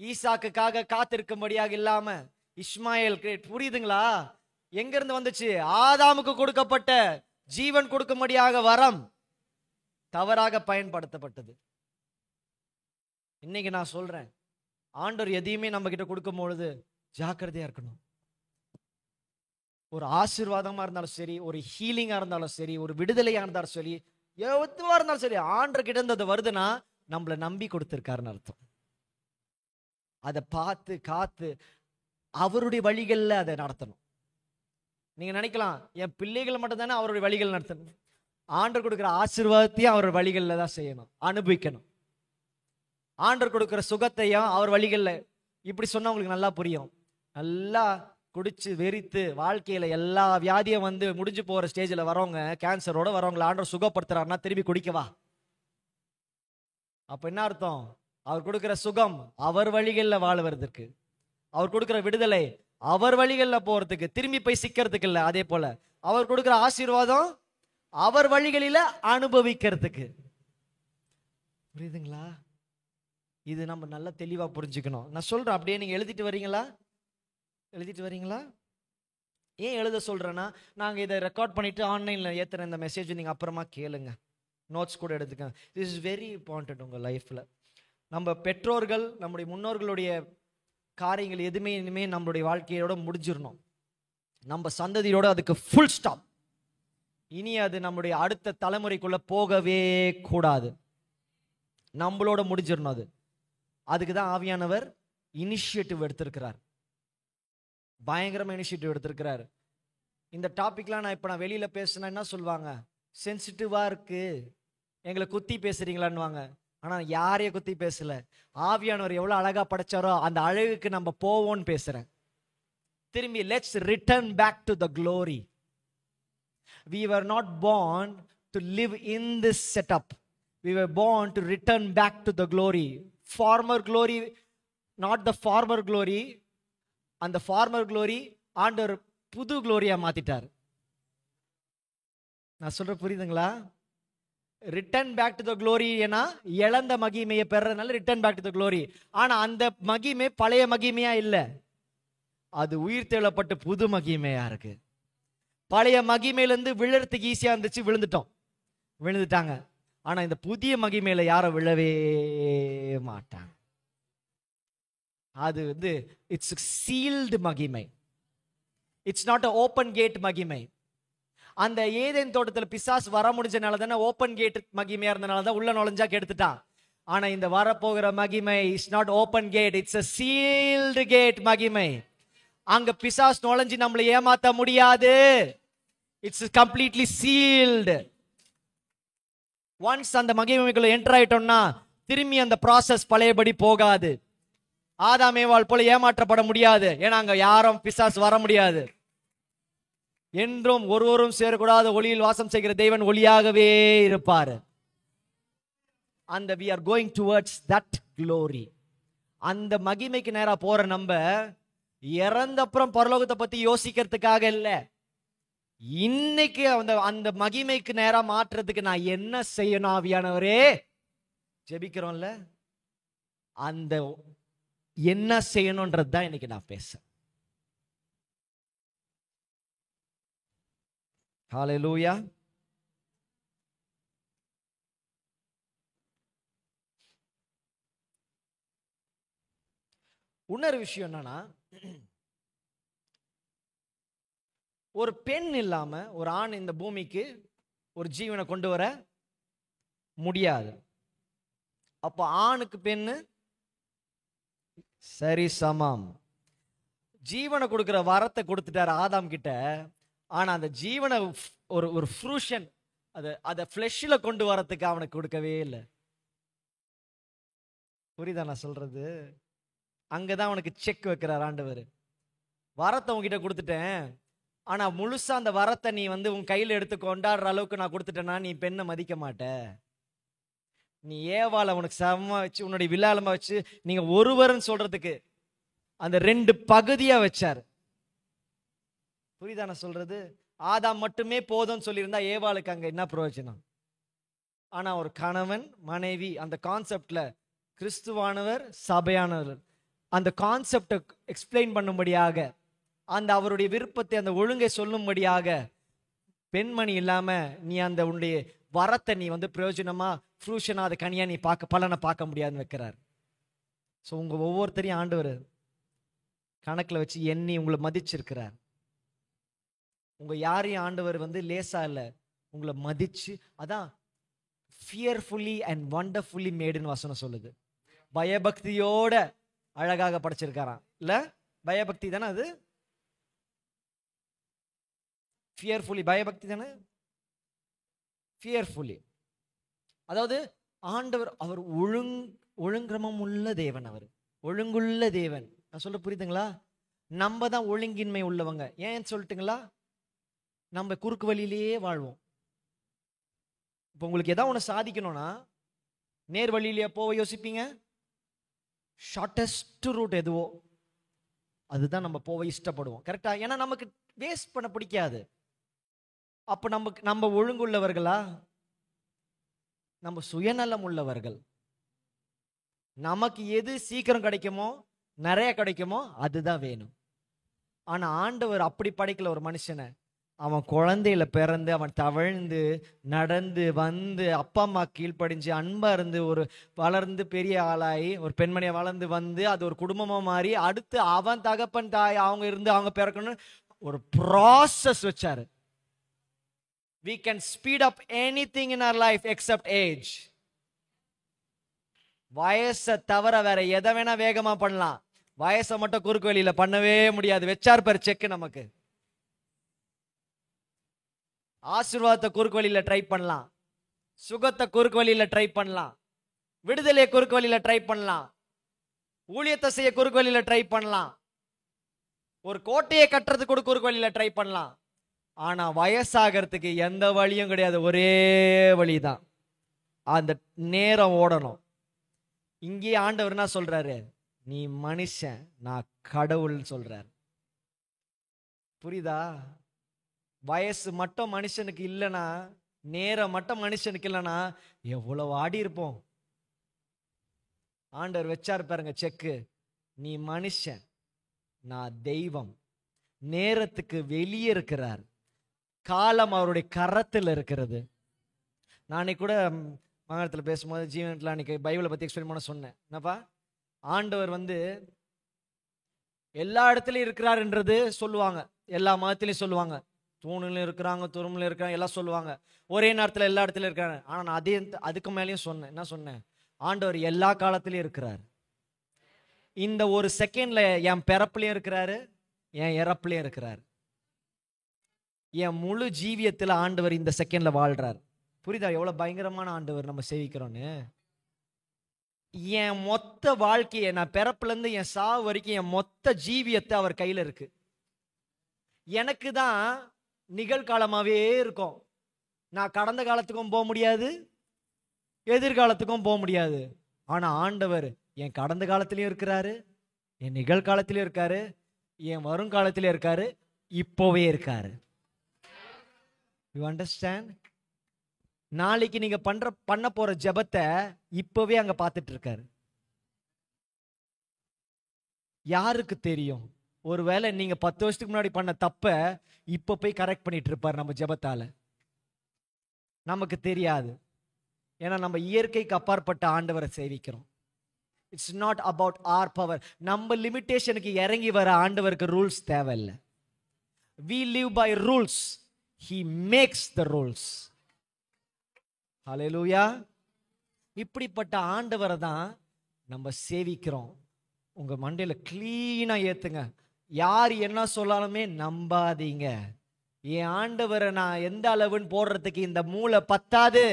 ஈசாக்குக்காக காத்திருக்கும்படியாக இல்லாம இஸ்மாயில் கிரியேட். புரியுதுங்களா? எங்க இருந்து வந்துச்சு? ஆதாமுக்கு கொடுக்கப்பட்ட ஜீவன் கொடுக்கும்படியாக வரம் தவறாக பயன்படுத்தப்பட்டது. இன்னைக்கு நான் சொல்றேன், ஆண்டவர் எதையுமே நம்ம கிட்ட கொடுக்கும் பொழுது ஜாக்கிரதையா இருக்கணும். ஒரு ஆசீர்வாதமா இருந்தாலும் சரி, ஒரு ஹீலிங்கா இருந்தாலும் சரி, ஒரு விடுதலையா இருந்தாலும் சரி, எதுவா இருந்தாலும் சரி, ஆண்டவர் கிட்ட இருந்து அது வருதுன்னா நம்மளை நம்பி கொடுத்திருக்காருன்னு அர்த்தம். அதை பார்த்து காத்து அவருடைய வழிகள்ல அதை நடத்தணும். நீங்க நினைக்கலாம், என் பிள்ளைகள் மட்டும் தானே அவருடைய வழிகள் நடத்தணும். ஆண்டவர் கொடுக்கிற ஆசீர்வாதத்தையும் அவர் வழிகள்ல தான் செய்யணும், அனுபவிக்கணும். ஆண்டவர் கொடுக்கிற சுகத்தையும் அவர் வழிகள்ல. இப்படி சொன்னா உங்களுக்கு நல்லா புரியும். நல்லா குடிச்சு வெறித்து வாழ்க்கையில எல்லா வியாதியும் வந்து முடிஞ்சு போற ஸ்டேஜ்ல வரவங்க, கேன்சரோட வரவங்களை ஆண்டவர் சுகப்படுத்துறாருன்னா திரும்பி குடிக்கவா? அப்ப என்ன அர்த்தம்? அவர் கொடுக்கிற சுகம் அவர் வழிகளில் வாழ்வதற்கு, அவர் கொடுக்கிற விடுதலை அவர் வழிகளில் போறதுக்கு, திரும்பி போய் சிக்கிறதுக்கு இல்லை. அதே போல அவர் கொடுக்கிற ஆசீர்வாதம் அவர் வழிகளில அனுபவிக்கிறதுக்கு. புரியுதுங்களா? இது நம்ம நல்லா தெளிவா புரிஞ்சுக்கணும். நான் சொல்றேன், அப்படியே நீங்க எழுதிட்டு வரீங்களா? ஏன் எழுத சொல்றேன்னா, நாங்க இதை ரெக்கார்ட் பண்ணிட்டு ஆன்லைன்ல ஏத்துற இந்த மெசேஜ் நீங்க அப்புறமா கேளுங்க, நோட்ஸ் கூட எடுத்துக்கங்க. திஸ் இஸ் வெரி இம்பார்ட்டன்ட் உங்க லைஃப்ல. நம்ம பெற்றோர்கள், நம்முடைய முன்னோர்களுடைய காரியங்கள் எதுவுமே இனிமே நம்மளுடைய வாழ்க்கையோட முடிஞ்சிடணும். நம்ம சந்ததியோட அதுக்கு ஃபுல் ஸ்டாப். இனி அது நம்முடைய அடுத்த தலைமுறைக்குள்ள போகவே கூடாது. நம்மளோட முடிஞ்சிடணும் அது. அதுக்கு தான் ஆவியானவர் இனிஷியேட்டிவ் எடுத்திருக்கிறார், பயங்கரமா இனிஷியேட்டிவ் எடுத்திருக்கிறார். இந்த டாபிக்லாம் நான் வெளியில பேசினா என்ன சொல்லுவாங்க? சென்சிட்டிவா இருக்கு, எங்களை குத்தி பேசுறீங்களான்னு. ஆனா யாரையும் குத்தி பேசல. ஆவியானவர் எவ்வளவு அழகா படைச்சாரோ அந்த அழகுக்கு நம்ம போவோம்னு பேசுறேன். திரும்பி let's return back to the glory. We were not born to live in this setup. We were born to return back to the glory. Former glory, not the former glory. And the former glory ஆண்டவர் புது Gloria மாத்திட்டார். நான் சொல்ற புரியுதுங்களா? Return back to the glory. ஏன்னா இழந்த மகிமையை பெறறதுனால return back to the glory. ஆனா அந்த மகிமை பழைய மகிமையா இல்ல, அது உயிர் தேழப்பட்டு புது மகிமையா இருக்கு. பழைய மகிமையிலிருந்து விழறதுக்கு ஈஸியா இருந்துச்சு, விழுந்துட்டாங்க. ஆனா இந்த புதிய மகிமையில யாரும் விழவே மாட்டாங்க. அது வந்து இட்ஸ் சீல்டு மகிமை, it's not a open gate மகிமை. அந்த ஏதேன் தோட்டத்துல பிசாசு வர முடிஞ்சனால தானே, ஓப்பன் கேட் மகிமையா இருந்தனால தான் உள்ள நுழைஞ்சா கெடுத்துட்டான். ஆனா இந்த வரப்போகிற மகிமை is not open gate, it's a sealed gate மகிமை. அங்க பிசாசு நுழைஞ்சு நம்மளை ஏமாத்த முடியாது. It's completely sealed. ஒன்ஸ் அந்த மகிமைக்குள்ள என்டர் ஆயிட்டோம்னா திரும்பி அந்த ப்ராசஸ் பழையபடி போகாது. ஆதாம் ஏவாள் போல ஏமாற்றப்பட முடியாது. ஏன்னா அங்க யாரும் பிசாசு வர முடியாது. என்றும் ஒருவரும் சேரக்கூடாத ஒளியில் வாசம் செய்கிற தேவன் ஒளியாகவே இருப்பார். அந்த we are going towards that glory. அந்த மகிமைக்கு நேரா போற நம்ம இறந்தப்புறம் பரலோகத்தை பத்தி யோசிக்கிறதுக்காக இல்ல, இன்னைக்கு அந்த மகிமைக்கு நேரா மாற்றுறதுக்கு நான் என்ன செய்யணும் ஆவியானவரே ஜெபிக்கிறோம்ல, அந்த என்ன செய்யணும்ன்றது தான் இன்னைக்கு நான் பேசுறேன். ஹல்லேலூயா. இன்னொரு விஷயம் என்னன்னா, ஒரு பெண் இல்லாம ஒரு ஆண் இந்த பூமிக்கு ஒரு ஜீவனை கொண்டு வர முடியாது. அப்ப ஆணுக்கு பெண்ணு சரி சமம். ஜீவனை கொடுக்கிற வரத்தை கொடுத்துட்டாரு ஆதாம் கிட்ட. ஆனா அந்த ஜீவனை ஒரு ஃப்ரூஷன் அதை ஃப்ளெஷ்ல கொண்டு வரத்துக்கு அவனுக்கு கொடுக்கவே இல்லை. புரியுதா நான் சொல்றது? அங்கதான் அவனுக்கு செக் வைக்கிறார் ஆண்டவர். வரத்தை உன்கிட்ட கொடுத்துட்டேன், ஆனா முழுசா அந்த வரத்தை நீ உன் கையில எடுத்து கொண்டாடுற அளவுக்கு நான் கொடுத்துட்டேன்னா நீ பெண்ணை மதிக்க மாட்ட. நீ ஏவாளை உனக்கு சமமா வச்சு உன்னுடைய வில்லாலமா வச்சு நீங்க ஒருவர்னு சொல்றதுக்கு அந்த 2 பகுதியா வச்சார். புரியுதா நான் சொல்றது? ஆதாம் மட்டுமே போதும்னு சொல்லியிருந்தா ஏவாளுக்கு அங்க என்ன பிரயோஜனம்? ஆனா ஒரு கணவன் மனைவி அந்த கான்செப்ட்ல கிறிஸ்துவானவர் சபையானவர் அந்த கான்செப்டை எக்ஸ்பிளைன் பண்ணும்படியாக, அந்த அவருடைய விருப்பத்தை அந்த ஒழுங்கை சொல்லும்படியாக, பெண்மணி இல்லாம நீ அந்த உன்னுடைய வரத்தை நீ பிரயோஜனமா ஃப்ரூஷனா அதை கனியா நீ பலனை பார்க்க முடியாதுன்னு வைக்கிறார். ஸோ உங்க ஒவ்வொருத்தரையும் ஆண்டவர் கணக்குல வச்சு எண்ணி உங்களை மதிச்சிருக்கிறார். உங்க யாரையும் ஆண்டவர் லேசா இல்ல, உங்களை மதிச்சு, அதான் ஃபியர்ஃபுல்லி அண்ட் வண்டர்ஃபுல்லி மேடுன்னு வசனம் சொல்லுது. பயபக்தியோட அழகாக படைச்சிருக்காராம். இல்ல பயபக்தி தானே அது? ஃபியர்ஃபுல்லி பயபக்தி தானே? ஃபியர்ஃபுல்லி அதாவது ஆண்டவர் அவர் ஒழுங்கிரமம் உள்ள தேவன், அவர் ஒழுங்குள்ள தேவன். நான் சொல்ல புரியுதுங்களா? நம்ம தான் ஒழுங்கின்மை உள்ளவங்க. ஏன் சொல்லட்டுங்களா? நம்ம குறுக்கு வழியிலேயே வாழ்வோம். இப்போ உங்களுக்கு ஏதாவது ஒன்று சாதிக்கணும்னா நேர் வழியிலேயே போக யோசிப்பீங்க. ஷார்டஸ்ட் ரூட் எதுவோ அதுதான் நம்ம போக இஷ்டப்படுவோம். கரெக்டா? ஏன்னா நமக்கு வேஸ்ட் பண்ண பிடிக்காது. அப்ப நம்ம ஒழுங்குள்ளவர்களா? நம்ம சுயநலம் உள்ளவர்கள். நமக்கு எது சீக்கிரம் கிடைக்குமோ நிறைய கிடைக்குமோ அதுதான் வேணும். ஆனா ஆண்டவர் அப்படி படைக்கல ஒரு மனுஷனை. அவன் குழந்தையில பிறந்து அவன் தவழ்ந்து நடந்து வந்து அப்பா அம்மா கீழ்ப்படிஞ்சு அன்பா இருந்து ஒரு வளர்ந்து பெரிய ஆளாகி ஒரு பெண்மணியை வளர்ந்து வந்து அது ஒரு குடும்பமா மாறி அடுத்து அவன் தகப்பன் தாய் அவங்க இருந்து அவங்க பிறக்கணும் ஒரு ப்ராசஸ் வச்சாரு. We can speed up anything in our life except age. வயசை தவிர வேற எதை வேணா வேகமா பண்ணலாம், வயசை மட்டும் குறுக்கு வழியில பண்ணவே முடியாது. வச்சார் பாரு செக். நமக்கு ஆசீர்வாதத்தை குறுக்கு வழியில ட்ரை பண்ணலாம், சுகத்தை குறுக்கு வழியில ட்ரை பண்ணலாம், விடுதலையை குறுக்கு வழியில ட்ரை பண்ணலாம், ஊழியத்தை செய்ய குறுக்கு வழியில ட்ரை பண்ணலாம், ஒரு கோட்டையை கட்டுறதுக்கு கூட குறுக்கு வழியில ட்ரை பண்ணலாம். ஆனா வயசாகிறதுக்கு எந்த வழியும் கிடையாது, ஒரே வழிதான். அந்த நேரம் ஓடணும். இங்கே ஆண்டவர் என்ன சொல்றாரு? நீ மனுஷன், நான் கடவுள் சொல்றாரு. புரியுதா? வயசு மட்டும் மனுஷனுக்கு இல்லைன்னா, நேரம் மட்டும் மனுஷனுக்கு இல்லைன்னா எவ்வளவு ஆடி இருப்போம். ஆண்டவர் வச்சாரு பாருங்க செக்கு. நீ மனுஷன், நான் தெய்வம். நேரத்துக்கு வெளியே இருக்கிறார், காலம் அவருடைய கரத்தில் இருக்கிறது. நான் கூட மங்களத்தில் பேசும்போது ஜீவனத்தில் அன்னைக்கு பைபிளை பற்றி எக்ஸ்பிளைன் பண்ண சொன்னேன். என்னப்பா, ஆண்டவர் எல்லா இடத்துலையும் இருக்கிறாருன்றது சொல்லுவாங்க, எல்லா மதத்திலையும் சொல்லுவாங்க. தூணில் இருக்கிறாங்க, துரும்பில் இருக்கிறாங்க, எல்லாம் சொல்லுவாங்க. ஒரே நேரத்தில் எல்லா இடத்துலையும் இருக்காங்க. ஆனால் நான் அதுக்கு மேலேயும் சொன்னேன். என்ன சொன்னேன்? ஆண்டவர் எல்லா காலத்திலையும் இருக்கிறார். இந்த ஒரு செகண்ட்ல என் பிறப்புலையும் இருக்கிறாரு, என் இறப்புலையும் இருக்கிறார். என் முழு ஜீவியத்தில் ஆண்டவர் இந்த செகண்ட்ல வாழ்றார். புரியுதா எவ்வளவு பயங்கரமான ஆண்டவர் நம்ம சேவிக்கிறோன்னு? என் மொத்த வாழ்க்கையை, நான் பிறப்புல இருந்து என் சாவு வரைக்கும் என் மொத்த ஜீவியத்தை அவர் கையில இருக்கு. எனக்கு தான் நிகழ்காலமாவே இருக்கும். நான் கடந்த காலத்துக்கும் போக முடியாது, எதிர்காலத்துக்கும் போக முடியாது. ஆனா ஆண்டவர் என் கடந்த காலத்திலயும் இருக்கிறாரு, என் நிகழ்காலத்திலயும் இருக்காரு, என் வருங்காலத்திலயும் இருக்காரு, இப்போவே இருக்காரு. You understand? நாளைக்கு நீங்க பண்ண போற ஜெபத்தை இப்பவே அங்க பார்த்துட்டு இருக்காரு. யாருக்கு தெரியும்? ஒருவேளை நீங்க 10 வருஷத்துக்கு முன்னாடி பண்ண தப்ப இப்ப போய் கரெக்ட் பண்ணிட்டு இருப்பாரு நம்ம ஜெபத்தால. நமக்கு தெரியாது. ஏன்னா நம்ம இயற்கைக்கு அப்பாற்பட்ட ஆண்டவரை சேவிக்கிறோம். It's not about our power. நம்ம லிமிட்டேஷனுக்கு இறங்கி வர ஆண்டவருக்கு ரூல்ஸ் தேவையில்லை. we live by rules, he makes the rules. ஹல்லேலூயா. இப்படிப்பட்ட ஆண்டவரை தான் நம்ம சேவிக்கிறோம். உங்க மண்டையில கிளீனா ஏத்துங்க. யார் என்ன சொல்லாலுமே நம்பாதீங்க. என் ஆண்டவரை நான் எந்த அளவுன்னு போடுறதுக்கு இந்த மூளை பத்தாது.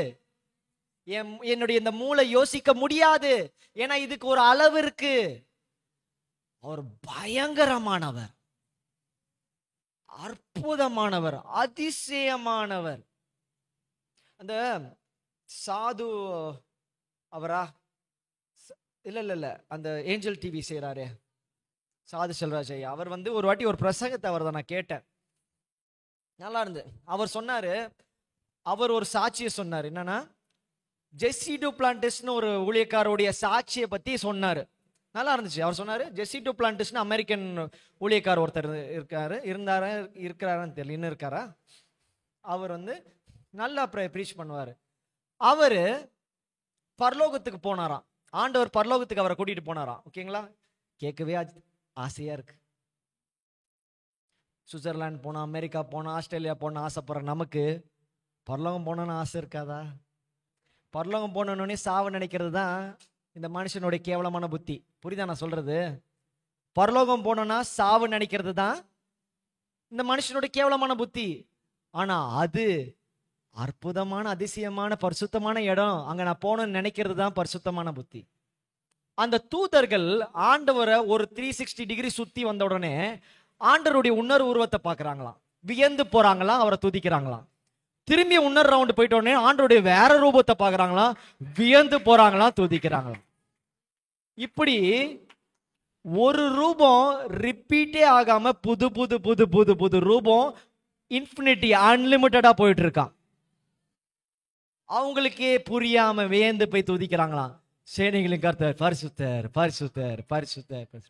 என்னுடைய இந்த மூளை யோசிக்க முடியாது. ஏன்னா இதுக்கு ஒரு அளவு இருக்கு. அவர் பயங்கரமானவர், அற்புதமானவர், அதிசயமானவர். அந்த சாது அவரா? இல்ல அந்த ஏஞ்சல் டிவி செய்யறாரு சாது செல்வராஜ் ஐயா, அவர் ஒரு வாட்டி ஒரு பிரசங்கத்தை அவர் தான் நான் கேட்டேன், நல்லா இருந்து. அவர் சொன்னாரு, அவர் ஒரு சாட்சியை சொன்னார். என்னன்னா, ஜெஸ்ஸி டுப்ளாண்டிஸ்னு ஒரு ஊழியக்காரோடைய சாட்சியை பத்தி சொன்னாரு. நல்லா இருந்துச்சு. அவர் சொன்னாரு, ஜெஸ்ஸி டுப்ளாண்டிஸ்னு அமெரிக்கன் ஊழியக்கார் ஒருத்தர் இருக்கிறாரான்னு தெரியல, இன்னும் இருக்காரா? அவர் நல்லா ப்ரீச் பண்ணுவாரு. அவரு பரலோகத்துக்கு போனாராம். ஆண்டவர் பரலோகத்துக்கு அவரை கூட்டிட்டு போனாராம். ஓகேங்களா? கேட்கவே ஆசையா இருக்கு. சுவிட்சர்லாந்து போனா, அமெரிக்கா போனா, ஆஸ்திரேலியா போனா ஆசைப்படுற நமக்கு பரலோகம் போனோன்னு ஆசை இருக்காதா? பரலோகம் போனோன்னே சாவு நினைக்கிறது தான் இந்த மனுஷனுடைய கேவலமான புத்தி. புரியுதா நான் சொல்றது? பரலோகம் போனோம்னா சாவு நினைக்கிறது தான் இந்த மனுஷனுடைய கேவலமான புத்தி. ஆனா அது அற்புதமான, அதிசயமான, பரிசுத்தமான இடம். அங்க நான் போனோம்னு நினைக்கிறது தான் பரிசுத்தமான புத்தி. அந்த தூதர்கள் ஆண்டவரை ஒரு 360 டிகிரி சுத்தி வந்த உடனே ஆண்டவருடைய உன்னர் உருவத்தை பார்க்கறாங்களாம், வியந்து போறாங்களாம், அவரை துதிக்கிறாங்களாம். திரும்பி இன்னொரு ரவுண்ட் போயிட்ட உடனே ஆண்டவருடைய வேற ரூபத்தை பார்க்கறாங்களாம், வியந்து போறாங்களாம், துதிக்கிறாங்களாம். இப்படி ஒரு ரூபம் ரிப்பீட்டே ஆகாம புது புது புது புது புது ரூபம் இன்ஃபினிட்டி அன்லிமிட்டடா போயிட்டு இருக்கான். அவங்களுக்கே புரியாம வியந்து போய் துதிக்கிறாங்களாம், சேனைகளின் கர்த்தர் பரிசுத்தர் பரிசுத்தர் பரிசுத்தர்.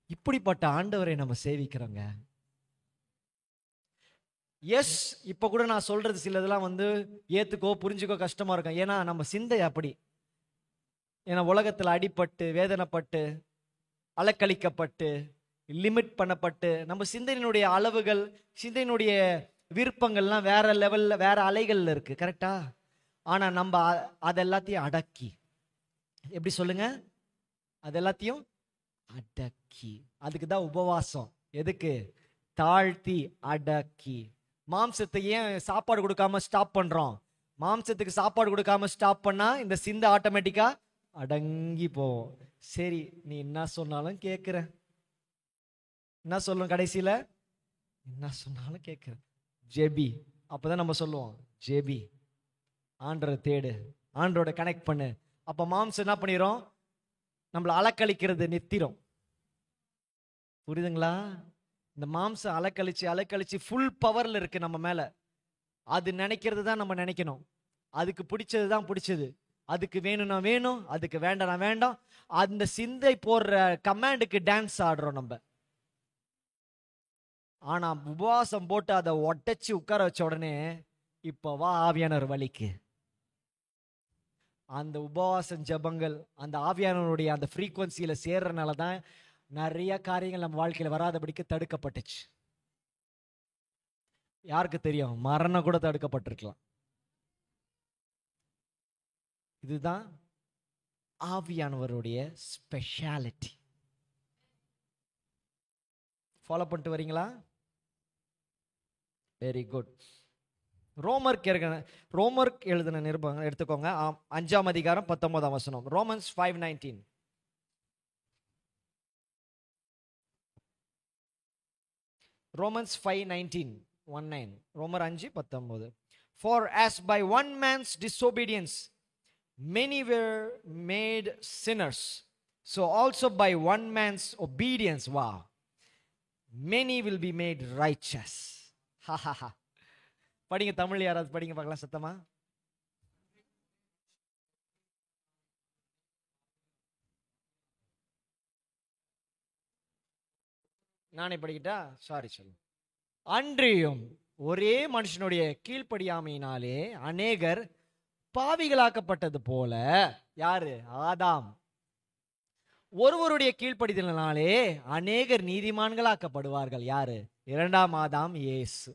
இப்படிப்பட்ட ஆண்டவரை நம்ம சேவிக்கிறோங்க. எஸ், இப்ப கூட நான் சொல்றது சிலதெல்லாம் ஏத்துக்கோ, புரிஞ்சுக்கோ கஷ்டமா இருக்கும். ஏன்னா நம்ம சிந்தை அப்படி. ஏன்னா உலகத்துல அடிபட்டு, வேதனைப்பட்டு, அலக்களிக்கப்பட்டு, லிமிட் பண்ணப்பட்டு, நம்ம சிந்தனையினுடைய அளவுகள், சிந்தனையினுடைய விருப்பங்கள்லாம் வேற லெவல்ல, வேற அலைகள்ல இருக்கு. கரெக்டா? ஆனா நம்ம அதெல்லாத்தையும் அடக்கி, எப்படி சொல்லுங்க, அதெல்லாத்தையும் அடக்கி, அதுக்கு தான் உபவாசம். எதுக்கு? தாழ்த்தி அடக்கி. மாம்சத்தை ஏன் சாப்பாடு கொடுக்காம ஸ்டாப் பண்றோம்? மாம்சத்துக்கு சாப்பாடு கொடுக்காம ஸ்டாப் பண்ணா இந்த சிந்தை ஆட்டோமேட்டிக்கா அடங்கி போவோம். சரி, நீ என்ன சொன்னாலும் கேட்கிற, என்ன சொல்லும் கடைசியில, என்ன சொன்னாலும் கேட்கிற, ஜெபி. அப்பதான் நம்ம சொல்லுவோம், ஜெபி, ஆண்டரை தேடு, ஆண்டரோட கனெக்ட் பண்ணு. அப்ப மாம்சம் என்ன பண்ணிரும்? நம்மளை அலக்கழிக்கிறது நித்திரும். புரியுதுங்களா? இந்த மாம்சம் அலக்கழிச்சு அலக்கழிச்சு ஃபுல் பவர்ல இருக்கு நம்ம மேல. அது நினைக்கிறது தான் நம்ம நினைக்கணும், அதுக்கு பிடிச்சது தான் பிடிச்சது, அதுக்கு வேணும்னா வேணும், அதுக்கு வேண்டாம் வேண்டாம். அந்த சிந்தை போடுற கமாண்டுக்கு டான்ஸ் ஆடுறோம் நம்ம. ஆனா உபவாசம் போட்டு அதை ஒட்டச்சு உட்கார வச்ச உடனே, இப்ப வா ஆவியானவர் வழிக்கு. அந்த உபவாசம் ஜபங்கள் அந்த ஆவியானவருடைய அந்த ஃப்ரீக்வன்சியில சேர்றதுனால தான் நிறைய காரியங்கள் நம்ம வாழ்க்கையில வராதபடிக்கு தடுக்கப்பட்டுச்சு. யாருக்கு தெரியும்? மரணம் கூட தடுக்கப்பட்டிருக்கலாம். இதுதான் ஆவியானவருடைய ஸ்பெஷாலிட்டி. ஃபாலோ பண்ணிட்டு வரீங்களா? Very good. ரோமர்க்கு எழுதின நிருபம் எடுத்துக்கோங்க. 5ஆம் அதிகாரம் 19ஆம் வசனம். ரோமன்ஸ் 5:19. Romans 5:19. ரோமர் 5:19. For as by one man's disobedience many were made sinners, so also by one man's obedience, wow, many will be made righteous. Ha ha ha. படிங்க, தமிழ் யாராவது படிங்க பார்க்கலாம் சத்தமா. நானே படிக்கிட்டா? சாரி சொல்லு. அன்றியும் ஒரே மனுஷனுடைய கீழ்ப்படியாமையினாலே அநேகர் பாவிகளாக்கப்பட்டது போல, யாரு? ஆதாம். ஒருவருடைய கீழ்ப்படிதலினாலே அநேகர் நீதிமான்களாக்கப்படுவார்கள். யாரு? 2ஆம் ஆதாம், இயேசு.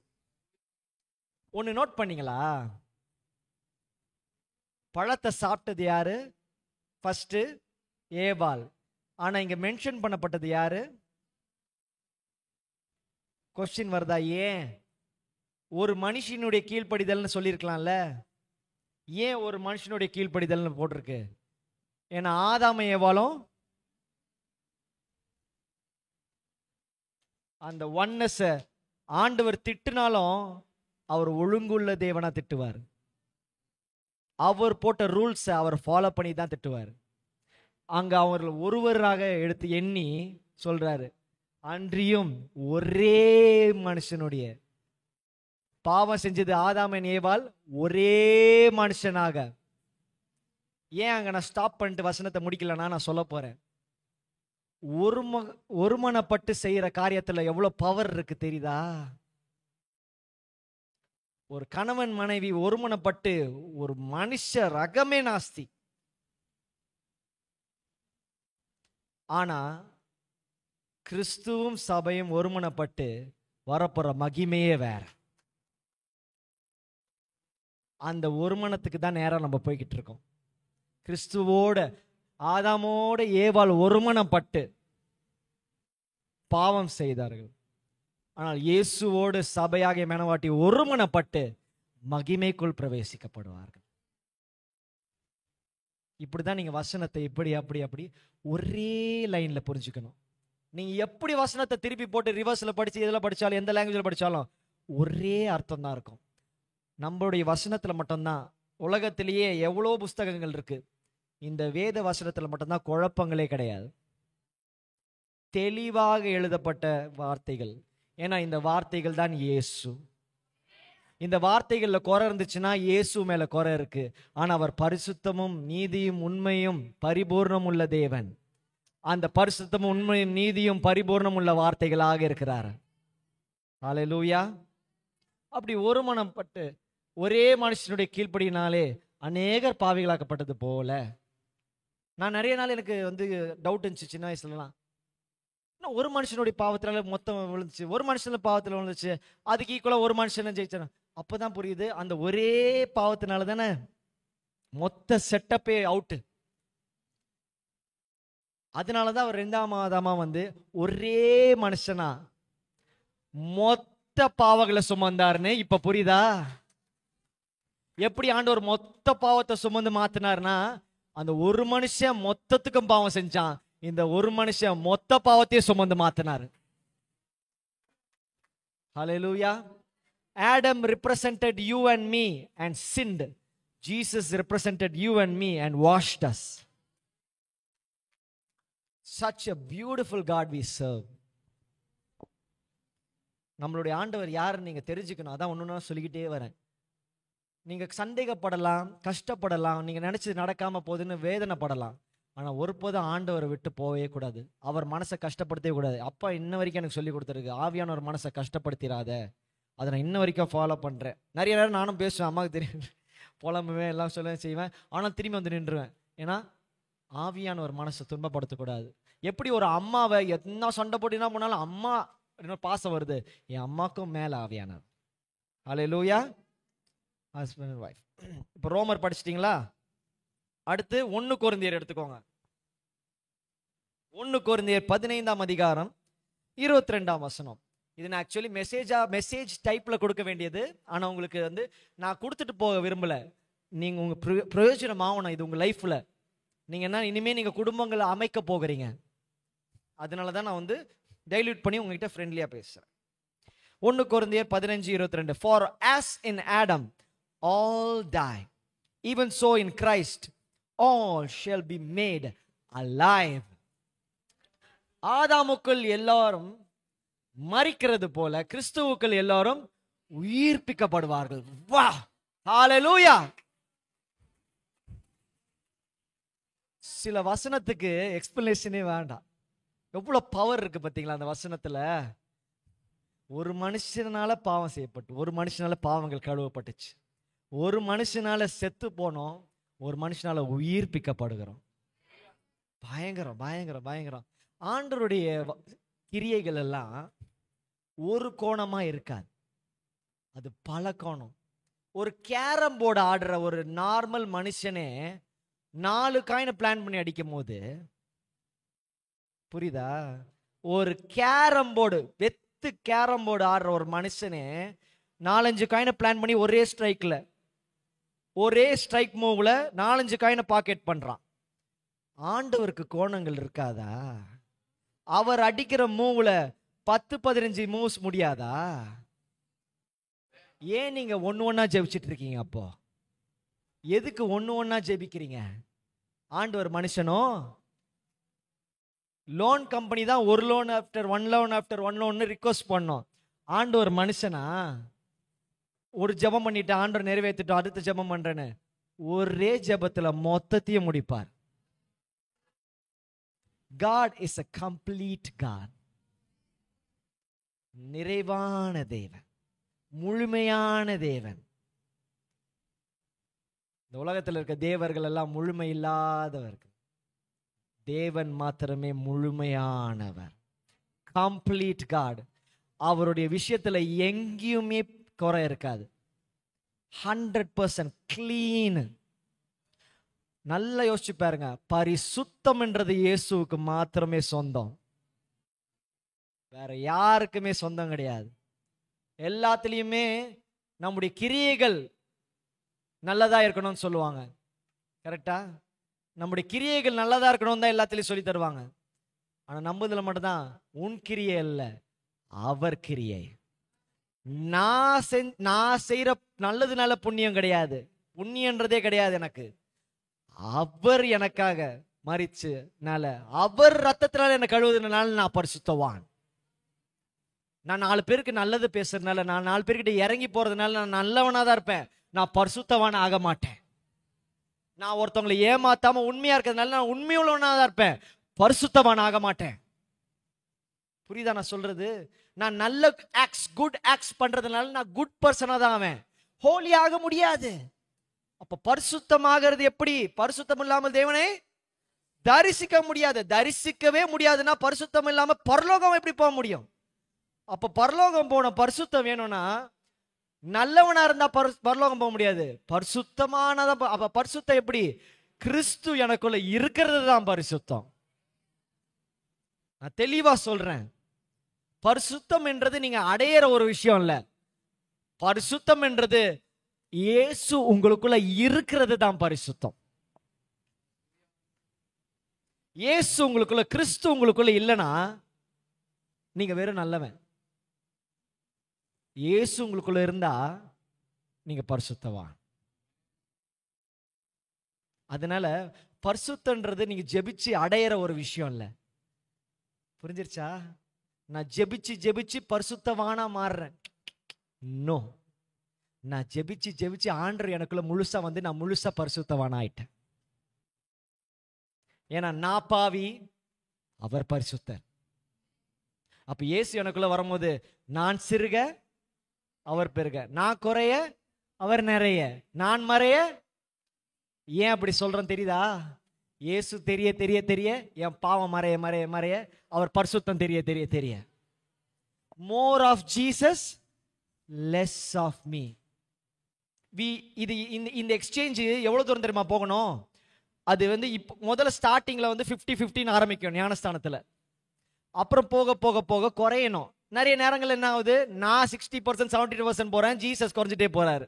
ஒன்னு நோட் பண்ணீங்களா? பழத்தை சாப்பிட்டது யாரு? ஃபர்ஸ்ட் ஏவாள். ஆனா இங்க மென்ஷன் பண்ணப்பட்டது யாரு? கொஸ்டின் வருதா? ஏன்? ஒரு மனுஷனுடைய கீழ்ப்படிதல்னு சொல்லியிருக்கலாம்ல, ஏன் ஒரு மனுஷனுடைய கீழ்ப்படிதல்னு போட்டிருக்கு? ஏன்னா ஆதாம ஏவாளும் அந்த ஒன்னஸ் ஆண்டவர் திட்டுனாலும் அவர் ஒழுங்குள்ள தேவனா திட்டுவார். அவர் போட்ட ரூல்ஸ் அவர் ஃபாலோ பண்ணி தான் திட்டுவார். அங்க அவர்கள் ஒருவராக எடுத்து எண்ணி சொல்றாரு, அன்றியும் ஒரே மனுஷனுடைய பாவம் செஞ்சது ஆதாமன் ஏவாள், ஒரே மனுஷனாக. ஏன் அங்க நான் ஸ்டாப் பண்ணிட்டு வசனத்தை முடிக்கலன்னா நான் சொல்ல போறேன். ஒருமனப்பட்டு செய்யற காரியத்துல எவ்வளவு பவர் இருக்கு தெரியுதா? ஒரு கணவன் மனைவி ஒருமனப்பட்டு ஒரு மனுஷ ரகமே நாஸ்தி. ஆனா கிறிஸ்துவும் சபையும் ஒருமனப்பட்டு வரப்போற மகிமையே வேற. அந்த ஒருமனத்துக்கு தான் நேரம் நம்ம போய்கிட்டு இருக்கோம். கிறிஸ்துவோட ஆதாமோட ஏவாள் ஒருமனப்பட்டு பாவம் செய்தார்கள். ஆனால் இயேசுவோடு சபையாகிய மனவாட்டி ஒருமனப்பட்டு மகிமைக்குள் பிரவேசிக்கப்படுவார்கள். இப்படிதான் நீங்க வசனத்தை இப்படி அப்படி அப்படி ஒரே லைன்ல புரிஞ்சுக்கணும். நீங்க எப்படி வசனத்தை திருப்பி போட்டு ரிவர்ஸ்ல படிச்சு எதுல படிச்சாலும் எந்த லாங்குவேஜ்ல படிச்சாலும் ஒரே அர்த்தம் தான் இருக்கும். நம்மளுடைய வசனத்துல மட்டும்தான், உலகத்திலேயே எவ்வளோ புஸ்தகங்கள் இருக்கு, இந்த வேத வசனத்துல மட்டும்தான் குழப்பங்களே கிடையாது. தெளிவாக எழுதப்பட்ட வார்த்தைகள். ஏன்னா இந்த வார்த்தைகள் தான் இயேசு. இந்த வார்த்தைகள்ல குறை இருந்துச்சுன்னா இயேசு மேல குறை இருக்கு. ஆனா அவர் பரிசுத்தமும் நீதியும் உண்மையும் பரிபூர்ணம் உள்ள தேவன். அந்த பரிசுத்தமும் உண்மையும் நீதியும் பரிபூர்ணம் உள்ள வார்த்தைகளாக இருக்கிறார். ஹல்லேலூயா. அப்படி ஒருமனப்பட்டு ஒரே மனுஷனுடைய கீழ்ப்படியினாலே அநேகர் பாவிகளாக்கப்பட்டது போல. நான் நிறைய நாள் எனக்கு டவுட் இருந்துச்சு சின்ன வயசுலலாம். ஒரு மனுஷனுடைய பாவத்தினால மொத்தம் விழுந்துச்சு, ஒரு மனுஷனுடைய பாவத்தில் விழுந்துச்சு, அதுக்கு ஈக்குவலா ஒரு மனுஷன் ஜெயிச்சான். அப்பதான் புரியுது, அந்த ஒரே பாவத்தினால தானே மொத்த செட்டப்பே அவுட்டு. அதனாலதான் அவர் 2ஆம் ஆதாமா ஒரே மனுஷனா மொத்த பாவங்களை சுமந்தாருன்னு இப்ப புரியுதா? எப்படி ஆண்டவர் மொத்த பாவத்தை சுமந்து மாத்தினார்னா, அந்த ஒரு மனுஷன் மொத்தத்துக்கும் பாவம் செஞ்சான், இந்த ஒரு மனுஷன் மொத்த பாவத்தையே சுமந்து மாத்தினார். ஹல்லேலூயா. Adam represented you and me and sinned. Jesus represented you and me and washed us. Such a beautiful God we serve. நம்மளுடைய ஆண்டவர் யாருன்னு நீங்க தெரிஞ்சுக்கணும். அதான் ஒன்னொன்னா சொல்லிக்கிட்டே வரேன். நீங்க சந்தேகப்படலாம், கஷ்டப்படலாம், நீங்க நினைச்சு நடக்காம போகுதுன்னு வேதனைப்படலாம். ஆனா ஒருபோதும் ஆண்டவரை விட்டு போவே கூடாது. அவர் மனசை கஷ்டப்படுத்தவே கூடாது. அப்பா இன்ன வரைக்கும் எனக்கு சொல்லி கொடுத்துருக்கு, ஆவியான ஒரு மனசை கஷ்டப்படுத்திடாத. அதை நான் இன்ன வரைக்கும் ஃபாலோ பண்றேன். நிறைய நேரம் நானும் பேசுவேன், அம்மாவுக்கு தெரியும், புலம்புவேன், எல்லாம் சொல்ல செய்வேன். ஆனால் திரும்பி நின்றுவேன். ஏன்னா ஆவியான ஒரு மனசை துன்பப்படுத்தக்கூடாது. எப்படி ஒரு அம்மாவை என்ன சண்டை போட்டு என்ன பண்ணாலும் அம்மா பாசம் வருது, என் அம்மாக்கும் மேல ஆவியானவர். ஹல்லேலூயா. Husband and wife. இப்போ ரோமர் படிச்சிட்டிங்களா? அடுத்து 1 கொரிந்தியர் எடுத்துக்கோங்க. 1 கொரிந்தியர் 15ஆம் அதிகாரம் 22ஆம் வசனம். இது நான் ஆக்சுவலி மெசேஜ் டைப்ல கொடுக்க வேண்டியது. ஆனா உங்களுக்கு வந்து நான் கொடுத்துட்டு போக விரும்பல. நீங்க உங்க பிரயோஜனம் ஆகணும் இது உங்க லைஃப்ல. நீங்க என்ன இனிமே நீங்க குடும்பங்களை அமைக்க போகிறீங்க. அதனாலதான் நான் வந்து டைல்யூட் பண்ணி உங்ககிட்ட ஃப்ரெண்ட்லியா பேசுறேன். 1 கொரிந்தியர் 15:22. For as in Adam all die, even so in Christ all shall be made alive. ஆதாமுக்குள் எல்லாரும் மரிக்கிறது போல கிறிஸ்துவுக்குள் எல்லாரும் உயிர்ப்பிக்கப்படுவார்கள். வா, ஹல்லேலூயா. சில வசனத்துக்கு எக்ஸ்பிளனேஷனே வேண்டாம். எவ்வளவு பவர் இருக்கு பாத்தீங்களா அந்த வசனத்துல. ஒரு மனுஷனால பாவம் செய்யப்பட்டு, ஒரு மனுஷனால பாவங்கள் கழுவப்பட்டுச்சு, ஒரு மனுஷனால செத்து போனோம், ஒரு மனுஷனால உயிர்ப்பிக்கப்படுகிறோம். பயங்கரம் பயங்கரம் பயங்கரம். ஆண்டவருடைய கிரியைகள் எல்லாம் ஒரு கோணமா இருக்காது, அது பல கோணம். ஒரு கேரம் போர்டு ஆடுற ஒரு நார்மல் மனுஷனே 4 காயினை பிளான் பண்ணி அடிக்கும் போது, புரியுதா? ஒரு கேரம் போர்டு கேரம் போர்டு ஆடுற ஒரு மனுஷனே 4-5 காயினை பிளான் பண்ணி ஒரே ஸ்ட்ரைக் மூவ்ல 4-5 காயினை பாக்கெட் பண்றான். ஆண்டவருக்கு கோணங்கள் இருக்காதா? அவர் அடிக்கிற மூவ்ல 10-15 மூவ்ஸ் முடியாதா? ஏன் நீங்க ஒண்ணா ஜெபிச்சிட்டு இருக்கீங்க? அப்போ எதுக்கு ஒண்ணா ஜெபிக்கிறீங்க? ஆண்டவர் மனுஷனோ? லோன் கம்பெனி தான் ஒரு loan after one loan request பண்ணோம். ஆண்டவர் மனுஷனா? ஒரு ஜெபம் பண்ணிட்டு ஆண்டவர் நிறைவேற்றிட்டோம், அடுத்த ஜெபம் பண்றேன்னு ஒரே ஜெபத்துல மொத்தத்தையும் முடிப்பார். God is a complete God. நிறைவான தேவன், முழுமையான தேவன். இந்த உலகத்தில் இருக்க தேவர்கள் எல்லாம் முழுமை இல்லாதவர்கள். தேவன் மாத்திரமே முழுமையானவர், கம்ப்ளீட் காட். அவருடைய விஷயத்துல எங்கேயுமே குறை இருக்காது. 100% கிளீன். நல்லா யோசிச்சு பாருங்க. பரிசுத்தம் என்றது இயேசுவுக்கு மாத்திரமே சொந்தம், வேற யாருக்குமே சொந்தம் கிடையாது. எல்லாத்துலயுமே நம்முடைய கிரியைகள் நல்லதா இருக்கணும்னு சொல்லுவாங்க, கரெக்டா? நம்முடைய கிரியைகள் நல்லதா இருக்கணும் தான் எல்லாத்துலயும் சொல்லி தருவாங்க. ஆனா நம்புதல மட்டும்தான் உன் கிரியை அல்ல, அவர் கிரியை. நான் செய்யற நல்லதுனால புண்ணியம் கிடையாது, புண்ணியன்றதே கிடையாது எனக்கு. அவர் எனக்காக மரிச்சனால, அவர் ரத்தத்தினால என்ன கழுவுறதுனால நான் பரிசுத்தவான். நான் 4 பேருக்கு நல்லது பேசுறதுனால, நான் 4 பேர்கிட்ட இறங்கி போறதுனால நான் நல்லவனா தான் இருப்பேன், நான் பரிசுத்தவான் ஆக மாட்டேன். நான் ஒருத்தவங்களை ஏமாத்தாம உண்மையா இருக்கிறதுனால நான் உண்மையுள்ளவனா தான் இருப்பேன், பரிசுத்தவான் ஆக மாட்டேன். புரியுதா நான் சொல்றது? நான் நல்ல ஆக்ட்ஸ், குட் ஆக்ட்ஸ் பண்றதுனால நான் குட் பர்சனா தான் ஆவேன், ஹோலி ஆக முடியாது. அப்ப பரிசுத்தமாகிறது எப்படி? பரிசுத்தம் இல்லாமல் தேவனை தரிசிக்க முடியாது. தரிசிக்கவே முடியாதுன்னா பரிசுத்தம் இல்லாம பரலோகம் எப்படி போக முடியும்? அப்ப பரலோகம் போன பரிசுத்தம் வேணும்னா நல்லவனா இருந்தா பரலோகம் போக முடியாது, பரிசுத்தமானதா. அப்ப பரிசுத்தம் எப்படி? கிறிஸ்து எனக்குள்ள இருக்கிறது தான் பரிசுத்தம். நான் தெளிவா சொல்றேன். பரிசுத்தம் என்றது நீங்க அடையிற ஒரு விஷயம் இல்ல. பரிசுத்தம் என்றது இயேசு உங்களுக்குள்ள இருக்கிறது தான் பரிசுத்தம். இயேசு உங்களுக்குள்ள, கிறிஸ்து உங்களுக்குள்ள இல்லைன்னா நீங்க வெறும் நல்லவன். இயேசு உங்களுக்குள்ள இருந்தா நீங்க பரிசுத்தவான். அதனால பரிசுத்தன்றது நீங்க ஜெபிச்சு அடையிற ஒரு விஷயம் இல்ல. புரிஞ்சிருச்சா? நான் ஜெபிச்சு பரிசுத்தவானா மாறுறேன்? நோ. நான் ஜெபிச்சு ஆண்டவர் எனக்குள்ள முழுசா வந்து நான் முழுசா பரிசுத்தவானா ஆயிட்டேன். ஏன்னா நான் பாவி, அவர் பரிசுத்தர். அப்ப இயேசு எனக்குள்ள வரும்போது நான் சிறுக அவர் பெருக, நான் குறைய அவர் நிறைய, நான் மறைய. ஏன் அப்படி சொல்றேன் தெரியுதா? இயேசு தெரிய தெரிய தெரிய என் பாவம் மறைய மறைய மறைய, அவர் பரிசுத்தம் தெரிய தெரிய தெரிய. More of Jesus, less of me. இது இந்த எக்ஸ்சேஞ்சு எவ்வளோ தூரம் தெரியுமா போகணும்? அது இப்போ முதல்ல ஸ்டார்டிங்கில் 50-50 ஆரம்பிக்கும் ஞானஸ்தானத்தில். அப்புறம் போக போக போக குறையணும். நிறைய நேரங்கள் என்ன ஆகுது, நான் 60% 70% போகிறேன், ஜீசஸ் குறைஞ்சிட்டே போகிறாரு.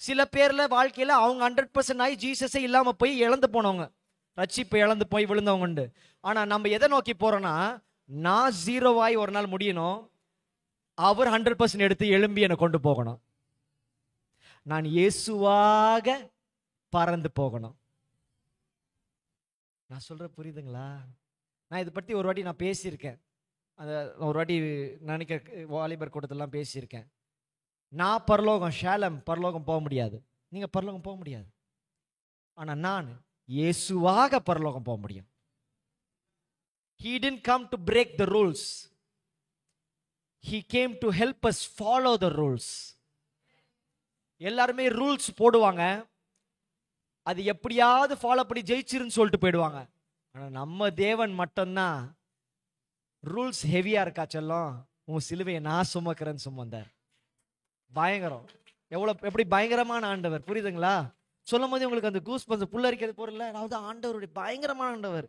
சில பேரில் வாழ்க்கையில் அவங்க 100% ஆகி ஜீசஸே இல்லாமல் போய் இழந்து போனவங்க, ரட்சிப்பை இழந்து போய் விழுந்தவங்க உண்டு. ஆனால் நம்ம எதை நோக்கி போகிறோன்னா, நான் 0 ஆகி ஒரு நாள் முடியணும், அவர் 100% எடுத்து எழும்பி என்னை கொண்டு போகணும், நான் இயேசுவாக பறந்து போகணும். நான் சொல்ற புரியுதுங்களா? நான் இதை பற்றி ஒரு வாட்டி நான் பேசியிருக்கேன். அதை ஒரு வாட்டி நினைக்க வாலிபர் கூட்டத்திலாம் பேசியிருக்கேன். நான் பரலோகம், ஷேலம் பரலோகம் போக முடியாது, நீங்க பரலோகம் போக முடியாது. ஆனா நான் இயேசுவாக பரலோகம் போக முடியும். He didn't come to break the rules. He came to help us follow the rules. எல்லாருமே ரூல்ஸ் போடுவாங்க, அது எப்படியாவது ஃபாலோ பண்ணி ஜெயிச்சிருன்னு சொல்லிட்டு போயிடுவாங்க. ஆனா நம்ம தேவன் மட்டும்தான் ரூல்ஸ் ஹெவியா இருக்கா செல்லம், உன் சிலுவையை நான் சுமக்கிறேன்னு சுமந்தார். பயங்கரம், எப்படி பயங்கரமான ஆண்டவர், புரியுதுங்களா? சொல்லும் போது உங்களுக்கு அந்த கூஸ் பம்ஸ் புல்லரிக்கிறது போறல, அதாவது ஆண்டவருடைய பயங்கரமான ஆண்டவர்.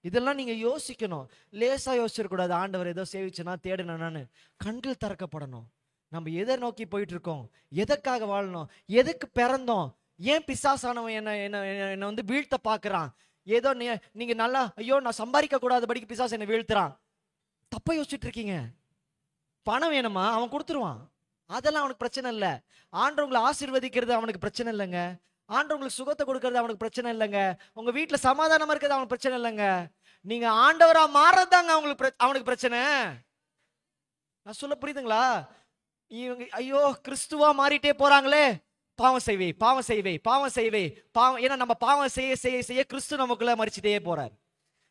இதெல்லாம் நீங்க யோசிக்கணும், லேசா யோசிச்சிடக்கூடாது. ஆண்டவர் ஏதோ சேவிச்சுனா தேடுனான்னு கண்கள் திறக்கப்படணும். நம்ம எதை நோக்கி போயிட்டு இருக்கோம், எதற்காக வாழணும், எதுக்கு பிறந்தோம், ஏன் பிசாசானவன் என்ன வீழ்த்த பாக்குறான், ஏதோ நீங்க நல்லா ஐயோ நான் சம்பாதிக்க கூடாது படிக்க பிசாசு என்ன வீழ்த்துறான், தப்பா யோசிச்சுட்டு இருக்கீங்க. பணம் வேணுமா, அவன் கொடுத்துருவான், அதெல்லாம் அவனுக்கு பிரச்சனை இல்லை. ஆண்டவங்களை ஆசீர்வதிக்கிறது அவனுக்கு பிரச்சனை இல்லைங்க, ஆண்டவங்களுக்கு சுகத்தை கொடுக்கறது அவனுக்கு பிரச்சனை இல்லைங்க, உங்க வீட்டுல சமாதானமா இருக்கிறது அவனுக்கு பிரச்சனை இல்லைங்க. நீங்க ஆண்டவரா மாறதாங்க அவனுக்கு பிரச்சனை. நான் சொல்ல புரியுதுங்களா? இவங்க ஐயோ கிறிஸ்துவா மாறிட்டே போறாங்களே, பாவம் செய்வே பாவம் செய்வே பாவம் செய்வே பாவம். ஏன்னா நம்ம பாவம் செய்ய செய்ய செய்ய கிறிஸ்து நமக்குள்ள மறிச்சிட்டே போறார்,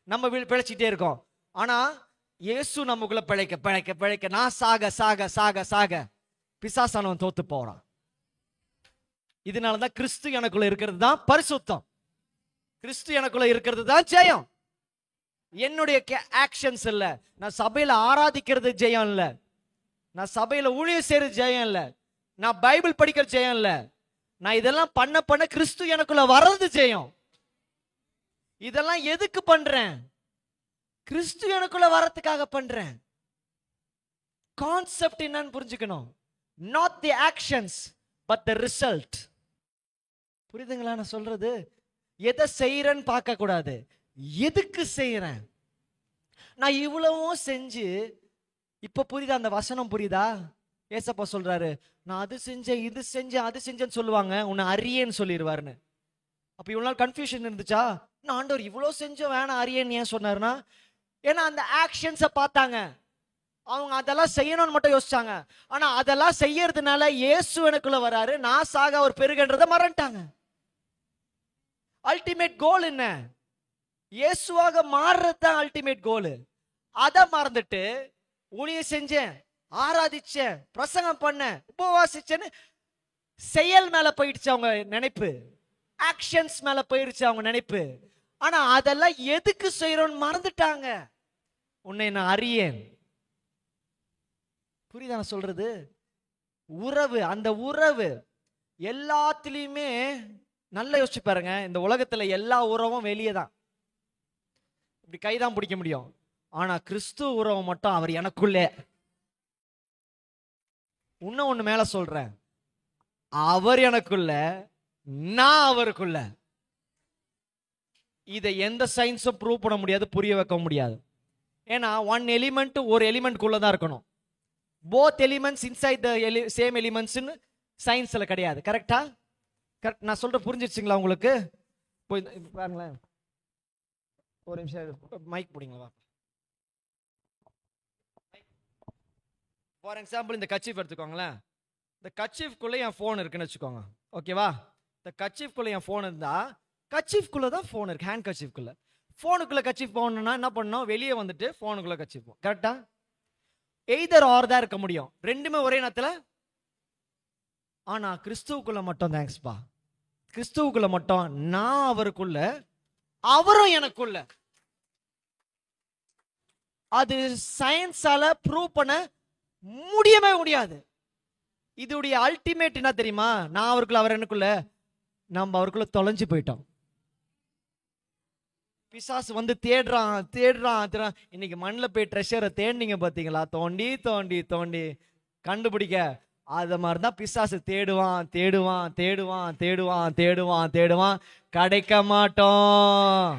நம்ம பிழைச்சிட்டே இருக்கோம். ஆனா இயேசு நமக்குள்ள பிழைக்க பிழைக்க பிழைக்க நான் சாக சாக சாக சாக பிசாசானவன் தோத்து போறான். இதனாலதான் கிறிஸ்து எனக்குள்ள இருக்கிறது தான் பரிசுத்தம், கிறிஸ்து எனக்குள்ள இருக்கிறது தான் ஜெயம். என்னுடைய ஆக்ஷன்ஸ் இல்ல, நான் சபையில ஆராதிக்கிறது ஜெயம் இல்ல, நான் சபையில ஊழியம் செய்யறது ஜெயம் இல்ல, நான் பைபிள் படிக்கிற ஜெயம் இல்ல, நான் இதெல்லாம் பண்ண பண்ண கிறிஸ்து எனக்குள்ள வர்றது ஜெயம். இதெல்லாம் எதுக்கு பண்றேன்? கிறிஸ்து எனக்குள்ள வரதுக்காக பண்றேன். கான்செப்ட் என்னன்னு புரிஞ்சுக்கணும். Not the actions but the result. புரியுதுங்களா நான் சொல்றது? எதை செய்யறேன்னு பார்க்க கூடாது, எதுக்கு செய்யறேன். நான் இவ்வளவும் செஞ்சு, இப்ப புரியுதா அந்த வசனம்? புரியுதா? ஏசப்பா சொல்றாரு, நான் அது செஞ்சேன் இது செஞ்சேன் அது செஞ்சேன்னு சொல்லுவாங்க, உன்னை அறியேன்னு சொல்லிடுவாருன்னு. அப்ப இவ்வளவு நாள் கன்ஃபியூஷன் இருந்துச்சா? நான் ஆண்டவர் இவ்வளவு செஞ்சோம் வேணாம் அறியேன்னு ஏன் சொன்னாருன்னா, ஏன்னா அந்த ஆக்ஷன்ஸை பார்த்தாங்க, அவங்க அதெல்லாம் செய்யணும்னு மட்டும் யோசிச்சாங்க. ஆனா அதெல்லாம் செய்யறதுனால இயேசு எனக்குள்ள வராரு, நான் சாக அவர் பெருகன்றதை மறந்துட்டாங்க. அல்டிமேட் கோல் என்ன? இயேசுவாக மாறுறது தான் அல்டிமேட் கோல். அதை மறந்துட்டு ஊழியம் செஞ்சேன், ஆராதிச்சேன், பிரசங்கம் பண்ணேன், உபவாசிச்சேன்னு செயல் மேல போயிடுச்சு அவங்க நினைப்பு, ஆக்ஷன்ஸ் மேல போயிடுச்சு அவங்க நினைப்பு. ஆனா அதெல்லாம் எதுக்கு செய்யறோம்னு மறந்துட்டாங்க. உன்னை நான் அறியேன். புரியுதா நான் சொல்றது? உறவு, அந்த உறவு எல்லாத்துலயுமே நல்லா யோசிச்சு பாருங்க. இந்த உலகத்துல எல்லா உறவும் வெளியே தான், இப்படி கைதான் பிடிக்க முடியும். ஆனா கிறிஸ்துவ உறவு மட்டும் அவர் எனக்குள்ளே. இன்னும் ஒண்ணு மேல சொல்றேன், அவர் எனக்குள்ள நான் அவருக்குள்ள. இதை எந்த சயின்ஸும் ப்ரூவ் பண்ண முடியாது, புரிய வைக்க முடியாது. ஏன்னா ஒன் எலிமெண்ட் ஒரு எலிமெண்ட்குள்ள தான் இருக்கணும். Both elements inside the same elements சயின்ஸ்ல கிடையாது. கரெக்டா? கரெக்ட். நான் சொல்ற புரிஞ்சிருச்சுங்களா உங்களுக்கு? பாருங்களேன், ஒரு நிமிஷம் மைக் பிடிங்களா. ஃபார் எக்ஸாம்பிள் இந்த கச்சீஃப் எடுத்துக்கோங்களேன். இந்த கச்சீஃப்குள்ள என் ஃபோன் இருக்குன்னு வச்சுக்கோங்க, ஓகேவா? இந்த கச்சீஃப்குள்ள என் ஃபோன் இருந்தா கச்சீஃப்குள்ள தான் ஃபோன் இருக்கு, ஹேண்ட் கச்சீஃப்குள்ள. ஃபோனுக்குள்ள கச்சீஃப் போகணும்னா என்ன பண்ணணும்? வெளியே வந்துட்டு ஃபோனுக்குள்ள கச்சீஃப். கரெக்டா? எய்தர் ஆர் தான் இருக்க முடியும், ரெண்டுமே ஒரே நேரத்தில். ஆனா கிறிஸ்துவுக்குள்ள மட்டும், தேங்க்ஸ்பா, கிறிஸ்துவுக்குள்ள மட்டும் நான் அவருக்குள்ள, அவரும் எனக்குள்ள. அது சயின்ஸால ப்ரூவ் பண்ண முடியவே முடியாது. இதோடைய அல்டிமேட் என்ன தெரியுமா? நான் அவருக்குள்ள, அவர் எனக்குள்ள, நம்ம அவருக்குள்ள தொலைஞ்சு போயிட்டோம். பிசாசு வந்து தேடுறான் தேடுறான் தேடுறான். இன்னைக்கு மண்ணில் போய் ட்ரெஷரை தேடினீங்க பார்த்தீங்களா? தோண்டி தோண்டி தோண்டி கண்டுபிடிக்க. அது மாதிரி தான் பிசாசு தேடுவான் தேடுவான் தேடுவான் தேடுவான் தேடுவான் தேடுவான், கிடைக்க மாட்டோம்.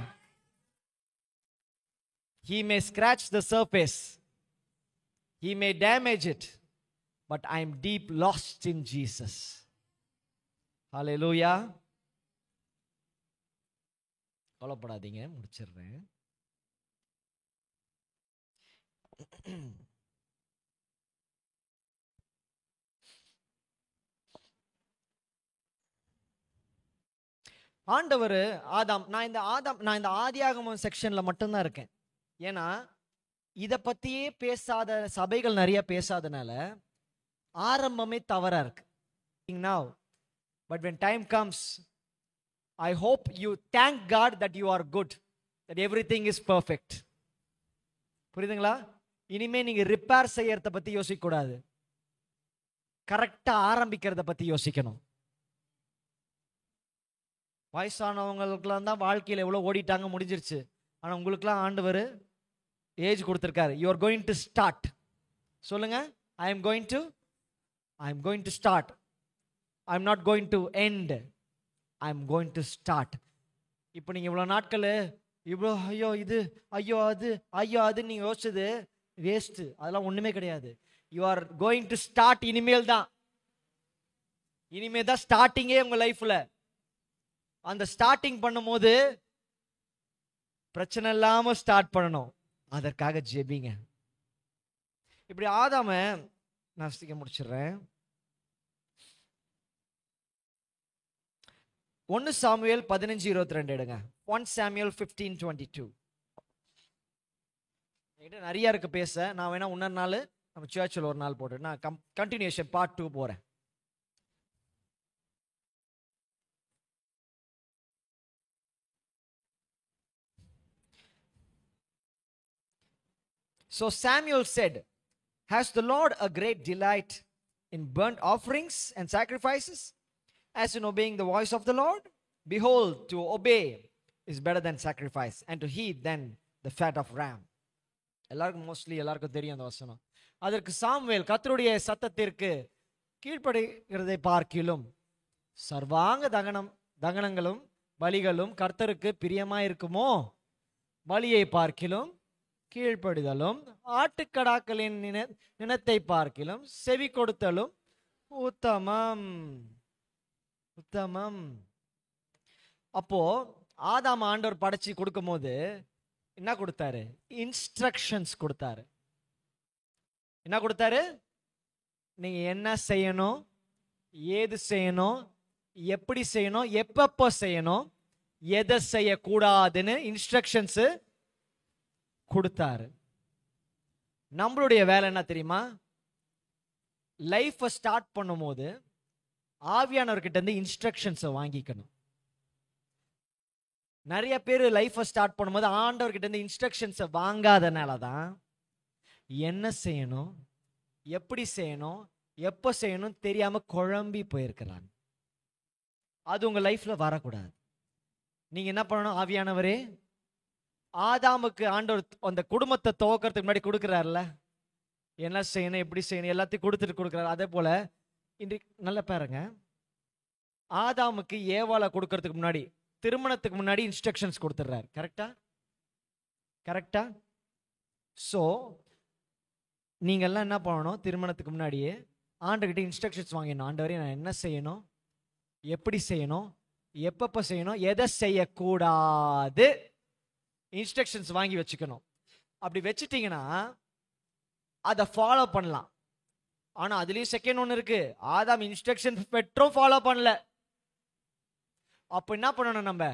He may scratch the surface, he may damage it, but I am deep lost in Jesus. Hallelujah. கவலைப்படாதீங்க, முடிச்சிடுறேன். ஆண்டவர் ஆதாம், நான் இந்த ஆதியாகமம் செக்ஷன்ல மட்டும்தான் இருக்கேன். ஏன்னா இதை பத்தியே பேசாத சபைகள் நிறைய பேசாதனால ஆரம்பமே தவறா இருக்கு. Now, but when time comes, I hope you thank God that you are good, that everything is perfect. புரியுதுங்களா? இனிமே நீங்க ரிப்பேர் செய்யறத பத்தி யோசிக்க கூடாது, கரெக்டா ஆரம்பிக்கிறத பத்தி யோசிக்கணும். வயசானவங்களுக்குலாம் தான் வாழ்க்கையில் எவ்வளோ ஓடிட்டாங்க, முடிஞ்சிருச்சு. ஆனால் உங்களுக்குலாம் ஆண்டவர் ஏஜ் கொடுத்துருக்காரு. You are going to start. சொல்லுங்க, I am going to start. I am not going to end, I am going to start. இப்போ நீங்கள் இவ்வளோ நாட்கள் இவ்வளோ ஐயோ இது ஐயோ அது ஐயோ அது நீங்கள் யோசிச்சது வேஸ்ட்டு. அதெல்லாம் ஒன்றுமே கிடையாது. You are going to start. இனிமேல் தான் ஸ்டார்டிங்கே உங்கள் லைஃப்பில். அந்த ஸ்டார்டிங் பண்ணும்போது பிரச்சனை இல்லாம ஸ்டார்ட் பண்ணணும். அதற்காக ஜெபிங்க. இப்படி ஆதாம நான் முடிச்சிடுறேன். 1 சாமுவேல் 15:22 எடுங்க. 1 சாமுவேல் 15:22. நிறைய இருக்கு பேச. நான் வேணா இன்னொரு நாள் நம்ம சர்ச்சில் ஒரு நாள் போட்டு நான் கண்டினியூஷன் பார்ட் 2 போறேன். So Samuel said, has the Lord a great delight in burnt offerings and sacrifices, as in obeying the voice of the Lord? Behold, to obey is better than sacrifice, and to heed than the fat of ram. எல்லாருக்கும் தெரியும் அந்த வசனம். அதற்கு Samuel, கர்த்தருடைய சத்தத்திற்கு கீழ்ப்படிகிறதை பார்க்கிலும் சர்வாங்க தகனங்களும் பலிகளும் கர்த்தருக்கு பிரியமாயிருக்குமோ? பலியை பார்க்கிலும் கீழ்ப்படிதலும் ஆட்டுக்கடாக்களின் நினத்தை பார்க்கிலும் செவி கொடுத்தலும் உத்தமம். அப்போ ஆதாம் ஆண்டவர் படைச்சி கொடுக்கும் போது என்ன கொடுத்தாரு? இன்ஸ்ட்ரக்ஷன்ஸ் கொடுத்தாரு. என்ன கொடுத்தாரு? நீங்க என்ன செய்யணும், ஏது செய்யணும், எப்படி செய்யணும், எப்பப்போ செய்யணும், எதை செய்யக்கூடாதுன்னு இன்ஸ்ட்ரக்ஷன்ஸ் கொடுத்தாரு. நம்மளுடைய வேலை என்ன தெரியுமா? லைஃப் ஸ்டார்ட் பண்ணும் போது ஆவியானவர்கிட்ட இருந்து இன்ஸ்ட்ரக்ஷன்ஸை வாங்கிக்கணும். நிறைய பேர் லைஃப் ஸ்டார்ட் பண்ணும்போது ஆண்டவர்கிட்ட இருந்து இன்ஸ்ட்ரக்ஷன்ஸை வாங்காதனால தான் என்ன செய்யணும், எப்படி செய்யணும், எப்போ செய்யணும் தெரியாம குழம்பி போயிருக்கிறாங்க. அது உங்க லைஃப்ல வரக்கூடாது. நீங்க என்ன பண்ணணும்? ஆவியானவரே, ஆதாமுக்கு ஆண்டவர் அந்த குடும்பத்தை துவக்கிறதுக்கு முன்னாடி கொடுக்குறாருல, என்ன செய்யணும், எப்படி செய்யணும், எல்லாத்தையும் கொடுக்குறாரு. அதே போல இன்றைக்கு நல்ல பாருங்க, ஆதாமுக்கு ஏவாளை கொடுக்கறதுக்கு முன்னாடி, திருமணத்துக்கு முன்னாடி இன்ஸ்ட்ரக்ஷன்ஸ் கொடுத்துட்றாரு. கரெக்டா? ஸோ நீங்கள்லாம் என்ன பண்ணணும்? திருமணத்துக்கு முன்னாடியே ஆண்டவர்கிட்ட இன்ஸ்ட்ரக்ஷன்ஸ் வாங்கிடணும். ஆண்டவரே, நான் என்ன செய்யணும், எப்படி செய்யணும், எப்பப்போ செய்யணும், எதை செய்யக்கூடாது, இன்ஸ்ட்ரக்ஷன்ஸ் வாங்கி வச்சுக்கணும். அப்படி வச்சுட்டீங்கன்னா அதை ஃபாலோ பண்ணலாம். ஆனா அதுலயும் செகண்ட் ஒன்று இருக்கு. ஆதாம் இன்ஸ்ட்ரக்ஷன் பெற்றும் ஃபாலோ பண்ணல. அப்ப என்ன பண்ணணும்? நம்ம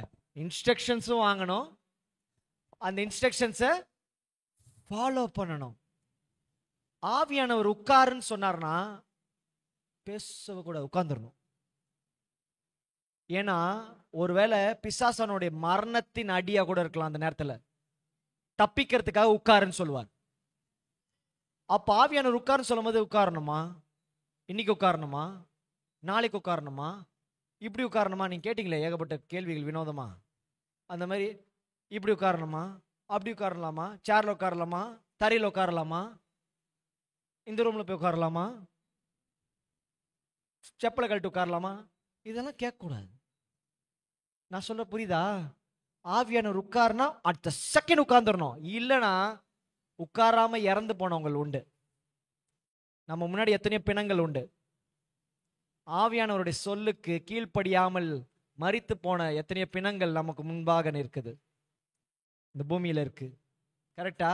இன்ஸ்ட்ரக்ஷன்ஸும் வாங்கணும், அந்த இன்ஸ்ட்ரக்ஷன்ஸை ஃபாலோ பண்ணணும். ஆவியானவர் உட்காருன்னு சொன்னார்னா பேச கூட உட்கார்ந்துடணும். ஏன்னா ஒருவேளை பிசாசனுடைய மரணத்தின் அடியா கூட இருக்கலாம். அந்த நேரத்தில் தப்பிக்கிறதுக்காக உட்காருன்னு சொல்லுவார். அப்ப ஆவியானவர் உட்காருன்னு சொல்லும் போது உட்காரணுமா? இன்னைக்கு உட்காரணுமா, நாளைக்கு உட்காரணுமா, இப்படி உட்காரணுமா? நீங்க கேட்டீங்களே ஏகப்பட்ட கேள்விகள் வினோதமா. அந்த மாதிரி இப்படி உட்காரணுமா, அப்படி உட்காரலாமா, சேர்ல உட்காரலாமா, தரையில் உட்காரலாமா, இந்த ரூம்ல போய் உட்காரலாமா, செப்பலை கழட்டி உட்காரலாமா, இதெல்லாம் கேட்கக்கூடாது. நான் சொல்ற புரியுதா? ஆவியானவர் உட்கார்னா அடுத்த செகண்ட் உட்கார்ந்துடணும். இல்லைன்னா உட்காராம இறந்து போனவங்க உண்டு. நம்ம முன்னாடி எத்தனையோ பிணங்கள் உண்டு. ஆவியானவருடைய சொல்லுக்கு கீழ்ப்படியாமல் மரித்து போன எத்தனையோ பிணங்கள் நமக்கு முன்பாக நிற்குது, இந்த பூமியில இருக்கு. கரெக்டா?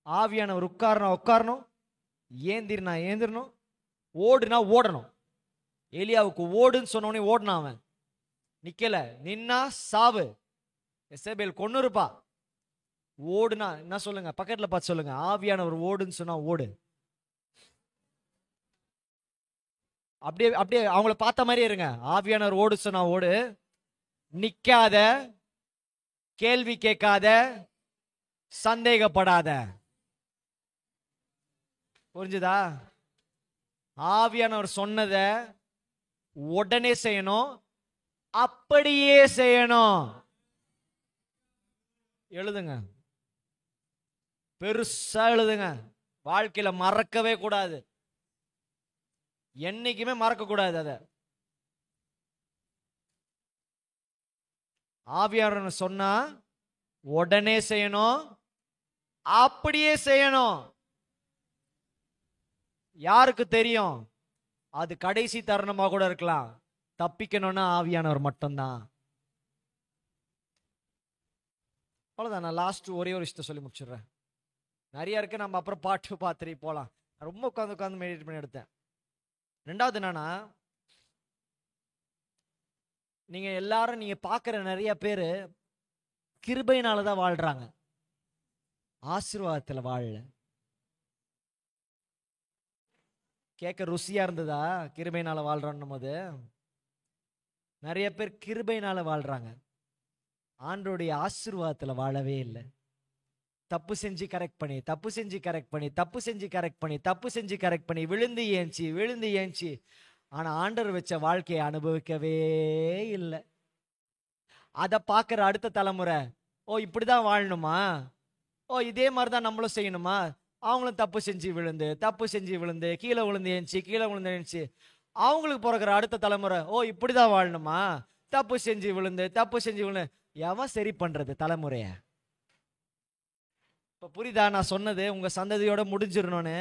ஆவியானவர் உட்காரணும், ஏந்திரினா ஏந்திரணும், ஓடுனா ஓடணும். எலியாவுக்கு ஓடுன்னு சொன்னோடனே ஓடுனான். அவன் நிக்கல, நின்னா சாவு, எசபேல் கொன்னு இருப்பா. ஓடுனா என்ன சொல்லுங்க, பக்கத்துல பார்த்து சொல்லுங்க, ஆவியானவர் ஓடுன்னு சொன்னா ஓடு. அப்படியே அப்படியே அவங்கள பார்த்த மாதிரியே இருங்க. ஆவியானவர் ஓடு சொன்னா ஓடு. நிக்காத, கேள்வி கேட்காத, சந்தேகப்படாத. புரிஞ்சுதா? ஆவியானவர் சொன்னத உடனே செய்யணும், அப்படியே செய்யணும். எழுதுங்க, பெருசா எழுதுங்க. வாழ்க்கையில மறக்கவே கூடாது, என்னைக்குமே மறக்க கூடாது. அத ஆவியானவர் சொன்னா உடனே செய்யணும், அப்படியே செய்யணும். யாருக்கு தெரியும்? அது கடைசி தருணமா கூட இருக்கலாம். தப்பிக்கணும்னா ஆவியானவர் மட்டும்தான். அவ்வளவுதான். நான் லாஸ்ட் ஒரே ஒரு விஷயத்தை சொல்லி முடிச்சிடுறேன். நிறைய இருக்கு, நம்ம அப்புறம் பாட்டு பாத்திரி போலாம். ரொம்ப உட்காந்து மெடிடேட் பண்ணி எடுத்தேன். ரெண்டாவது என்னன்னா, நீங்க எல்லாரும் நீங்க பாக்குற நிறைய பேரு கிருபையினாலதான் வாழ்றாங்க, ஆசீர்வாதத்துல வாழல. கேட்க ருசியா இருந்ததா? கிருபையினால வாழ்றோம் போது நிறைய பேர் கிருபையினால வாழ்றாங்க, ஆண்டவருடைய ஆசீர்வாதத்துல வாழவே இல்லை. தப்பு செஞ்சு கரெக்ட் பண்ணி, தப்பு செஞ்சு கரெக்ட் பண்ணி, தப்பு செஞ்சு கரெக்ட் பண்ணி, தப்பு செஞ்சு கரெக்ட் பண்ணி, விழுந்து ஏஞ்சி, ஆனா ஆண்டவர் வச்ச வாழ்க்கையை அனுபவிக்கவே இல்லை. அதை பார்க்கிற அடுத்த தலைமுறை, ஓ இப்படிதான் வாழணுமா, ஓ இதே மாதிரிதான் நம்மளும் செய்யணுமா, அவங்களும் தப்பு செஞ்சு விழுந்து கீழே விழுந்து ஏஞ்சி, அவங்களுக்கு பிறகுற அடுத்த தலைமுறை, ஓ இப்படிதான் வாழணுமா, தப்பு செஞ்சு விழுந்து. எவன் சரி பண்றது தலைமுறைய? இப்ப புரியுதா நான் சொன்னது? உங்க சந்ததியோட முடிஞ்சிடணும்னு.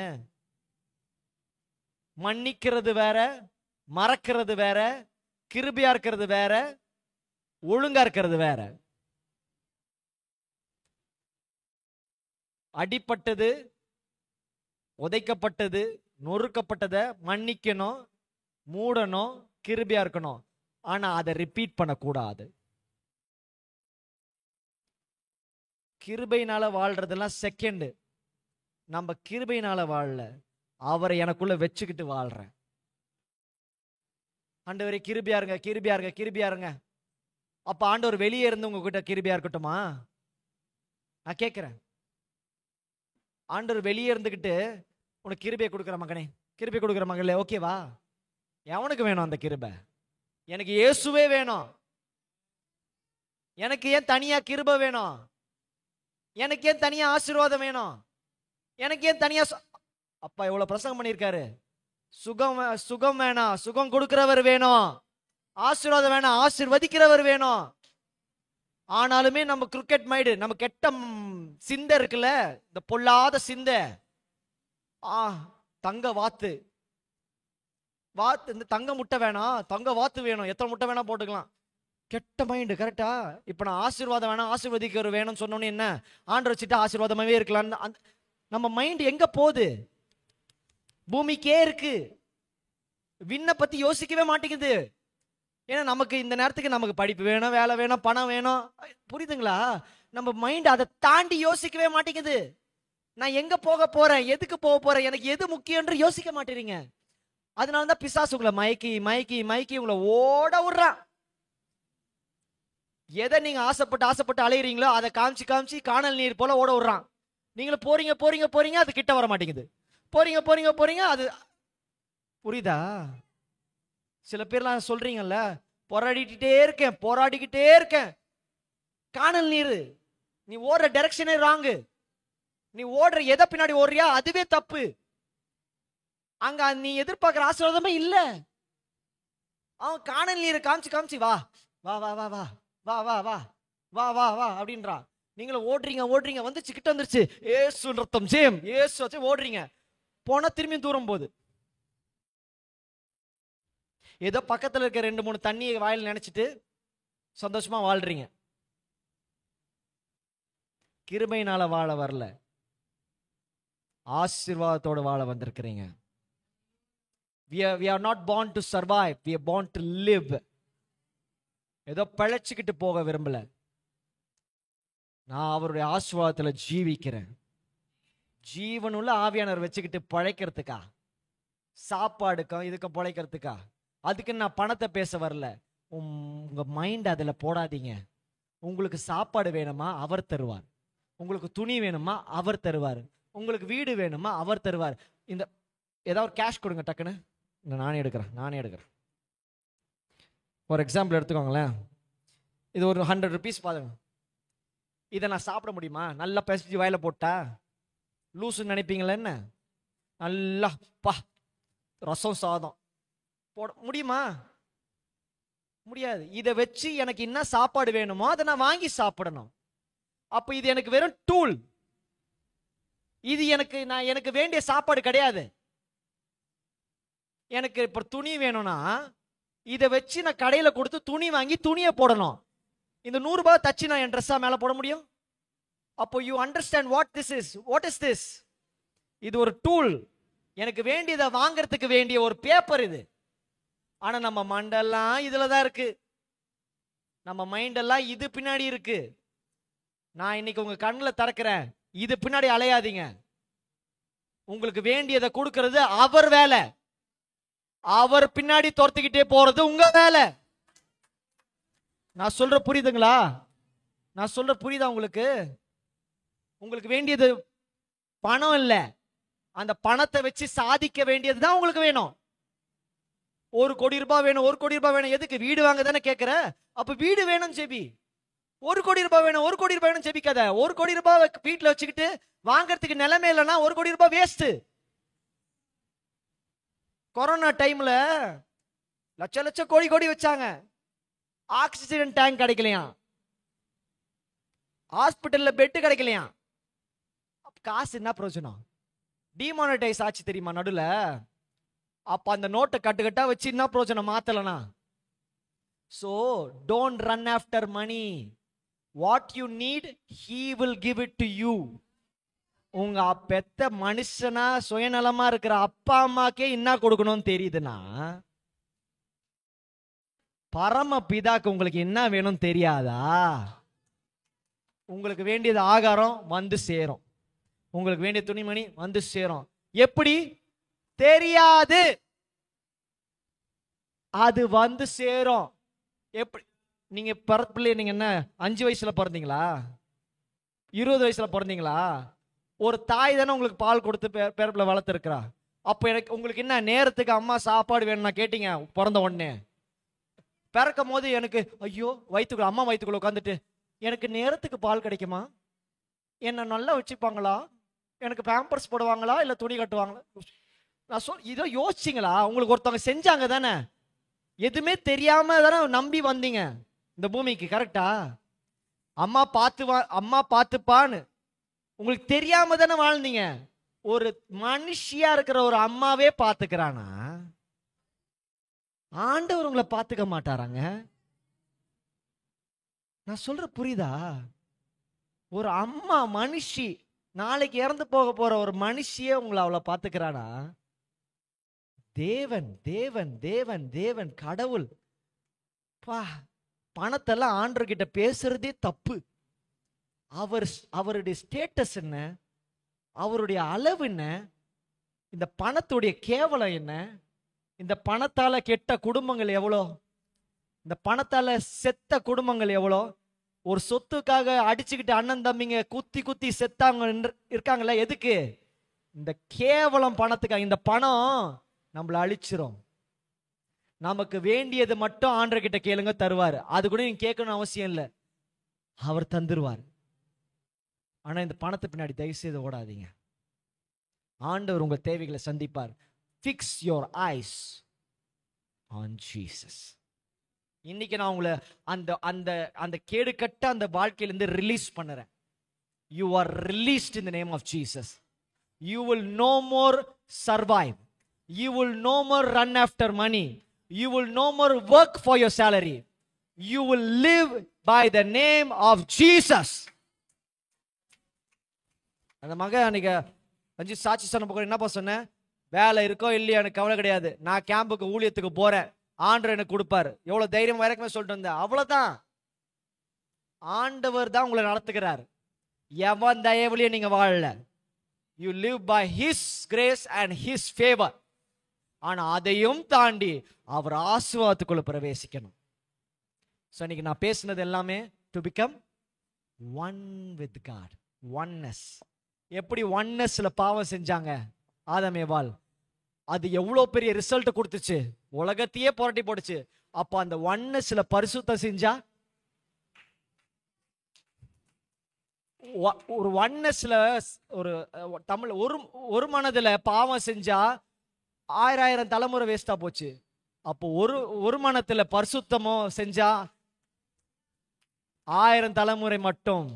மன்னிக்கிறது வேற, மறக்கிறது வேற, கிருபையா இருக்கிறது வேற, ஒழுங்கா இருக்கிறது வேற. அடிப்பட்டது, உதைக்கப்பட்டது, நொறுக்கப்பட்டதை மன்னிக்கணும், மூடணும், கிருபையா இருக்கணும். ஆனா அதை ரிப்பீட் பண்ணக்கூடாது. கிருபையினால வாழ்றதெல்லாம் செகண்ட். நம்ம கிருபையினால வாழல, அவரை எனக்குள்ள வச்சுக்கிட்டு வாழ்றேன். ஆண்டவரே கிருபையா இருங்க, கிருபையா இருங்க, கிருபையா இருங்க. அப்ப ஆண்டவர் வெளியே இருந்து உங்ககிட்ட கிருபையா இருக்கட்டுமா? நான் கேட்கிறேன். ஆண்டவர் வெளியே இருந்துகிட்டு உனக்கு கிருபையை கொடுக்குற மகனே, கிருபை கொடுக்குற மகளே, ஓகேவா? எவனுக்கு வேணும் அந்த கிருபை? எனக்கு இயேசுவே வேணும். எனக்கு ஏன் தனியா கிருபை வேணும்? எனக்கு ஏன் தனியா ஆசீர்வாதம் வேணும்? எனக்கு ஏன் தனியா அப்பா எவ்வளவு பிரசங்கம் பண்ணியிருக்காரு. சுகம் வேணாம், சுகம் கொடுக்கிறவர் வேணும். ஆசீர்வாதம் வேணாம், ஆசீர்வதிக்கிறவர் வேணும். ஆனாலுமே நம்ம கிரிக்கெட் மைடு, நம்ம கெட்ட சிந்தை இருக்குல்ல, இந்த பொல்லாத சிந்தை, தங்க வாத்து இந்த தங்க முட்டை வேணாம், தங்க வாத்து வேணும், எத்தனை முட்டை வேணா போட்டுக்கலாம். கெட்ட மைண்டு. கரெக்டா? இப்ப நான் ஆசீர்வாதம் வேணாம், ஆசீர்வதிக்கிறவர் வேணும்னு சொன்னோன்னு என்ன, ஆண்டவர் வச்சுட்டு ஆசீர்வாதமாவே இருக்கலாம். நம்ம மைண்ட் எங்க போகுது? பூமிக்கே இருக்கு, விண்ண பத்தி யோசிக்கவே மாட்டேங்குது. ஏன்னா நமக்கு இந்த நேரத்துக்கு நமக்கு படிப்பு வேணும், வேலை வேணும், பணம் வேணும். புரியுதுங்களா? நம்ம மைண்ட் அதை தாண்டி யோசிக்கவே மாட்டேங்குது. நான் எங்க போக போறேன், எதுக்கு போக போறேன், எனக்கு எது முக்கியம் யோசிக்க மாட்டேறீங்க. அதனாலதான் பிசாசு உங்களை மயக்கி உங்களை ஓட விடுறான். எதை நீங்க ஆசைப்பட்டு அலையிறீங்களோ அதை காமிச்சு காணல் நீர் போல ஓட விடுறான். நீங்களும் போறீங்க, அது கிட்ட வர மாட்டேங்குது. போறீங்க, அது புரியுதா? சில பேர்லாம் சொல்றீங்கல்ல, போராடிக்கிட்டே இருக்கேன். காணல் நீர், நீ ஓடுற டைரக்ஷனே ராங்கு. நீ ஓடுற எதை பின்னாடி ஓடுறியா அதுவே தப்பு. அங்க நீ எதிர்பார்க்கிற ஆசீர்வாதமே இல்ல. அவன் காணல் நீரை காமிச்சு வா வா வா வா வா வா வா வா வா வா வா அப்படின்றான். நீங்களும் ஓடுறீங்க வந்துச்சு, கிட்ட வந்துருச்சு, ஏசு ரத்தம் ஜெயம், ஏசு வச்சு ஓடுறீங்க. போனா திரும்பியும் தூரம் போகுது. ஏதோ பக்கத்துல இருக்க 2-3 தண்ணியை வாயில் நினைச்சிட்டு சந்தோஷமா வாழ்றீங்க. கிருபையினால வாழ வரல, ஆசீர்வாதத்தோட வாழ வந்திருக்கிறீங்க. We are not born to survive, we are born to live. ஏதோ பிழைச்சுக்கிட்டு போக விரும்பல, நான் அவருடைய ஆசீர்வாதத்துல ஜீவிக்கிறேன். ஜீவனுள்ள ஆவியானவர் வச்சுக்கிட்டு பழைக்கிறதுக்கா, சாப்பாடுக்கும் இதுக்கு பழைக்கிறதுக்கா. அதுக்கு நான் பணத்தை பேச வரல. உங்க மைண்ட் அதுல போடாதீங்க. உங்களுக்கு சாப்பாடு வேணுமா அவர் தருவார், உங்களுக்கு துணி வேணுமா அவர் தருவார், உங்களுக்கு வீடு வேணுமா அவர் தருவார். இந்த ஏதாவது கேஷ் கொடுங்க டக்குன்னு, நானே எடுக்கிறேன். ஒரு எக்ஸாம்பிள் எடுத்துக்கோங்களேன். இது ஒரு 100 rupees பாருங்க. இதை நான் சாப்பிட முடியுமா? நல்லா பேசி வாயில போட்டா லூசுன்னு நினைப்பீங்களா? என்ன நல்லா ரசம் சாதம் போட முடியுமா? முடியாது. இதை வச்சு எனக்கு என்ன சாப்பாடு வேணுமோ அதை நான் வாங்கி சாப்பிடணும். அப்ப இது எனக்கு வெறும் டூல். இது எனக்கு வேண்டிய சாப்பாடு கிடையாது. எனக்கு இப்ப துணி வேணும்னா இதை வச்சு நான் கடையில கொடுத்து துணி வாங்கி துணியை போடணும். இந்த 100 ரூபாய் தச்சு நான் என் ட்ரெஸ்ஸா மேல போட முடியும்? அப்போ you understand what is this? இது ஒரு டூல். எனக்கு வேண்டியதை வாங்கறதுக்கு வேண்டிய ஒரு பேப்பர் இது. ஆனா நம்ம மண்டெல்லாம் இதுலதான் இருக்கு, நம்ம மைண்ட் எல்லாம் இது பின்னாடி இருக்கு. நான் இன்னைக்கு உங்க கண்ணில் திறக்கிறேன், இது பின்னாடி அலையாதீங்க. உங்களுக்கு வேண்டியதை கொடுக்கிறது அவர் வேலை, அவர் பின்னாடி துரத்துக்கிட்டே போறது உங்க வேலை. நான் சொல்ற புரியுதுங்களா? நான் சொல்ற புரியுதா உங்களுக்கு? உங்களுக்கு வேண்டியது பணம் இல்ல, அந்த பணத்தை வச்சு சாதிக்க வேண்டியது தான் உங்களுக்கு வேணும். 1 கோடி ரூபாய் வேணும், 1 கோடி ரூபாய் வேணும். எதுக்கு? வீடு வாங்க தானே கேட்கிற. அப்ப வீடு வேணும் ஜெபி. 1 கோடி ரூபாய் வேணும், 1 கோடி ரூபாய் வேணும் ஜெபிக்காத. 1 கோடி ரூபாய் வீட்டுல வச்சுக்கிட்டு வாங்கறதுக்கு நிலைமை இல்லைன்னா 1 கோடி ரூபாய் வேஸ்ட். கொரோனா டைம்ல லட்சம் கோடி வச்சாங்க, ஆக்சிஜன் டேங்க் கிடைக்கலையா, ஹாஸ்பிட்டல்ல பெட் கிடைக்கலையா. காசு என்ன பிரயோஜனம்? டிமானிட்டைஸ் ஆச்சு தெரியுமா நடுல? அப்ப அந்த நோட்டை கட்டுக்கட்டா வச்சு என்ன பிரயோஜனம் மாத்தலனா? So don't run after money. What you need he will give it to you. உங்க பெத்த மனுஷனா சுயநலமா இருக்கிற அப்பா அம்மாக்கே என்ன கொடுக்கணும்னு தெரியுதுன்னா, பரம பிதாக்கு உங்களுக்கு என்ன வேணும் தெரியாதா? உங்களுக்கு வேண்டியது ஆகாரம் வந்து சேரும், உங்களுக்கு வேண்டிய துணிமணி வந்து சேரும். எப்படி தெரியாது, அது வந்து சேரும். எப்படி? நீங்க பிறப்பில்லை, நீங்க என்ன 5 வயசுல பிறந்தீங்களா? 20 வயசுல பிறந்தீங்களா? ஒரு தாய் தானே உங்களுக்கு பால் கொடுத்து பிறப்புல வளர்த்துருக்கிறா. அப்ப உங்களுக்கு என்ன நேரத்துக்கு அம்மா சாப்பாடு வேணும்னா கேட்டீங்க? பிறந்த உடனே பிறக்கும் போது எனக்கு ஐயோ வயிற்றுக்குள்ள அம்மா வயிற்றுக்குள்ள உட்காந்துட்டு எனக்கு நேரத்துக்கு பால் கிடைக்குமா, என்ன நல்லா வச்சுப்பாங்களா, எனக்கு பேம்பர்ஸ் போடுவாங்களா, இல்ல துணி கட்டுவாங்களா? நான் இதோ யோசிச்சிங்களா? உங்களுக்கு ஒருத்தவங்க செஞ்சாங்க தானே, எதுவுமே தெரியாம தானே நம்பி வந்தீங்க இந்த பூமிக்கு. கரெக்டா? அம்மா பார்த்துப்பான்னு உங்களுக்கு தெரியாம தானே வாழ்ந்தீங்க. ஒரு மனுஷியா இருக்கிற ஒரு அம்மாவே பார்த்துக்கிறானா, ஆண்டவர் உங்களை பார்த்துக்க மாட்டாராங்க? நான் சொல்ற புரியுதா? ஒரு அம்மா மனுஷி, நாளைக்கு இறந்து போக போற ஒரு மனுஷியே உங்களை அவளை பார்த்துக்கிறானா? தேவன் தேவன் தேவன் தேவன் கடவுள். பணத்தெல்லாம் ஆண்டவர்கிட்ட பேசுறதே தப்பு. அவருடைய ஸ்டேட்டஸ் என்ன, அவருடைய அளவு என்ன, இந்த பணத்துடைய கேவலம் என்ன, இந்த பணத்தால கெட்ட குடும்பங்கள் எவ்வளோ, இந்த பணத்தால செத்த குடும்பங்கள் எவ்வளோ, ஒரு சொத்துக்காக அடிச்சுக்கிட்டு அண்ணன் தம்பிங்க குத்தி செத்தாங்க இருக்காங்கல்ல. எதுக்கு? இந்த கேவலம் பணத்துக்காக. இந்த பணம் நம்மளை அழிச்சிரும். நமக்கு வேண்டியது மட்டும் ஆண்டவர்கிட்ட கேளுங்க, தருவார். அது கூட நீங்க கேட்கணும் அவசியம் இல்லை, அவர் தந்துருவார். ஆனா இந்த பணத்தை பின்னாடி தயவு செய்து ஓடாதீங்க. ஆண்டவர் உங்க தேவைகளை சந்திப்பார். Fix your eyes on Jesus. இன்னைக்கு நான் உங்களை அந்த அந்த அந்த கேடுகட்ட அந்த வாழ்க்கையிலிருந்து ரிலீஸ் பண்ணுறேன். You are released in the name of Jesus. You will no more survive. You will no more run after money. You will no more work for your salary. You will live by the name of Jesus. அந்த மகன் அன்னைக்கு அஞ்சு சாட்சி சொன்ன போக என்னப்பா சொன்னேன், வேலை இருக்கோ இல்லையா எனக்கு கவலை கிடையாது, நான் கேம்புக்கு ஊழியத்துக்கு போறேன், ஆண்டவர் எனக்கு கொடுப்பார். எவ்வளவு தைரியம் வரைக்குமே சொல்லிட்டு வந்தேன். அவ்வளவுதான், ஆண்டவர் தான் உங்களை நடத்துகிறார். எவன் தயவுலயே நீங்க வாழல. You live by His grace and His favor. ஆனா அதையும் தாண்டி அவர் ஆசீர்வாதத்துக்குள்ள பிரவேசிக்கணும். சோ இன்னைக்கு நான் பேசினது எல்லாமே to become one with God. Oneness. எப்படி ஒன்னஸ்ல பாவம் செஞ்சாங்க ஆதாம் ஏவாள், அது எவ்வளவு பெரிய ரிசல்ட் கொடுத்துச்சு, உலகத்தையே புரட்டி போடுச்சு. அப்ப அந்த ஒன்னஸ்ல பரிசுத்தம் செஞ்சா, ஒரு ஒன்னஸ்ல ஒரு தமிழ் ஒரு மனதுல பாவம் செஞ்சா 1000 தலைமுறை வேஸ்டா போச்சு. அப்போ ஒரு மனத்துல பரிசுத்தமோ செஞ்சா 1000 தலைமுறை மட்டும்.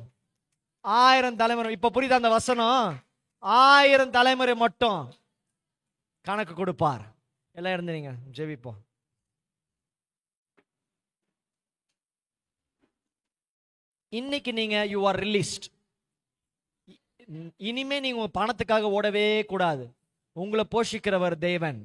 1000 தலைமுறை. இப்ப புரியுதா அந்த வசனம்? 1000 தலைமுறை மட்டும் கணக்கு கொடுப்பார். எல்லாம் இருந்தீங்க ஜெபிப்போம். இன்னைக்கு நீங்க யூ ஆர் ரிலீஸ்ட். இனிமே நீங்க உங்க பணத்துக்காக ஓடவே கூடாது. உங்களை போஷிக்கிறவர் தேவன்.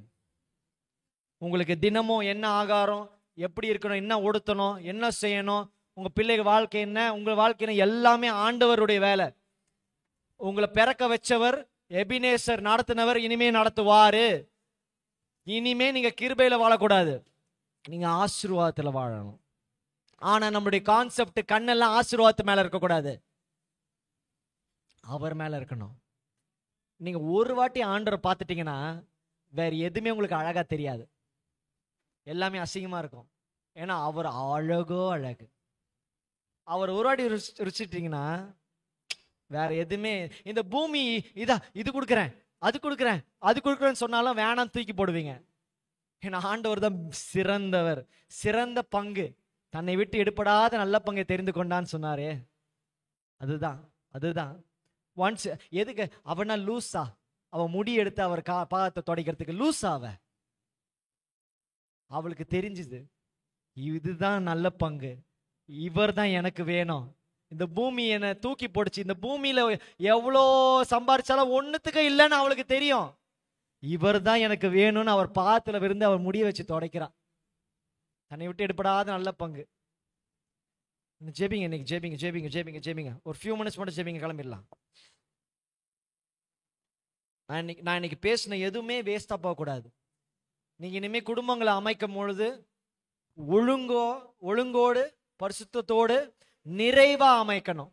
உங்களுக்கு தினமும் என்ன ஆகாரம், எப்படி இருக்கணும், என்ன உடுத்தணும், என்ன செய்யணும், உங்க பிள்ளைகள் வாழ்க்கை என்ன, உங்க வாழ்க்கை எல்லாமே ஆண்டவருடைய வேலை. உங்களை பிறக்க வச்சவர் எபினேசர் நடத்தினவர், இனிமே நடத்துவாரு. இனிமே நீங்க கிருபையில வாழக்கூடாது, நீங்க ஆசீர்வாதத்துல வாழணும். ஆனா நம்மளுடைய கான்செப்ட் கண்ணெல்லாம் ஆசீர்வாதத்து மேல இருக்கக்கூடாது, அவர் மேல இருக்கணும். நீங்க ஒரு வாட்டி ஆண்டவரை பார்த்துட்டீங்கன்னா வேற எதுவுமே உங்களுக்கு அழகா தெரியாது, எல்லாமே அசிங்கமா இருக்கும். ஏன்னா அவர் அழகோ அழகு. அவர் ஒரு வாட்டி ருச்சிட்டீங்கன்னா வேற எதுவுமே, இந்த பூமி இதா இது கொடுக்குறேன் அது கொடுக்குறேன் அது கொடுக்குறேன்னு சொன்னாலும் வேணாம் தூக்கி போடுவீங்க. ஏன்னா ஆண்டவர் தான் சிறந்தவர். சிறந்த பங்கு, தன்னை விட்டு எடுப்படாத நல்ல பங்கை தெரிந்து கொண்டான்னு சொன்னாரே, அதுதான் அதுதான். ஒன்ஸ் எதுக்கு அவனா லூஸா, அவன் முடி எடுத்து அவர் பாகத்தை துடைக்கிறதுக்கு லூஸா? அவளுக்கு தெரிஞ்சுது இதுதான் நல்ல பங்கு, இவர் தான் எனக்கு வேணும். இந்த பூமி என்னை தூக்கி போடுச்சு, இந்த பூமியில எவ்வளோ சம்பாரிச்சாலும் ஒன்னுத்துக்கு இல்லைன்னு அவளுக்கு தெரியும். இவர் தான் எனக்கு வேணும்னு அவர் பாத்துல விருந்து அவர் முடிய வச்சு துடைக்கிறான். தன்னை விட்டு எடுப்படாத நல்ல பங்கு. ஜெபிங்க இன்னைக்கு, ஜெபிங்க ஜெபிங்க ஜெபிங்க ஜெபிங்க. ஒரு ஃபியூ மினிட்ஸ் மட்டும் ஜெபிங்க, கிளம்பிடலாம். நான் இன்னைக்கு பேசின எதுவுமே வேஸ்டா போகக்கூடாது. நீங்க இனிமே குடும்பங்களை அமைக்கும் பொழுது ஒழுங்கோடு பரிசுத்தத்தோடு நிறைவா அமைக்கணும்.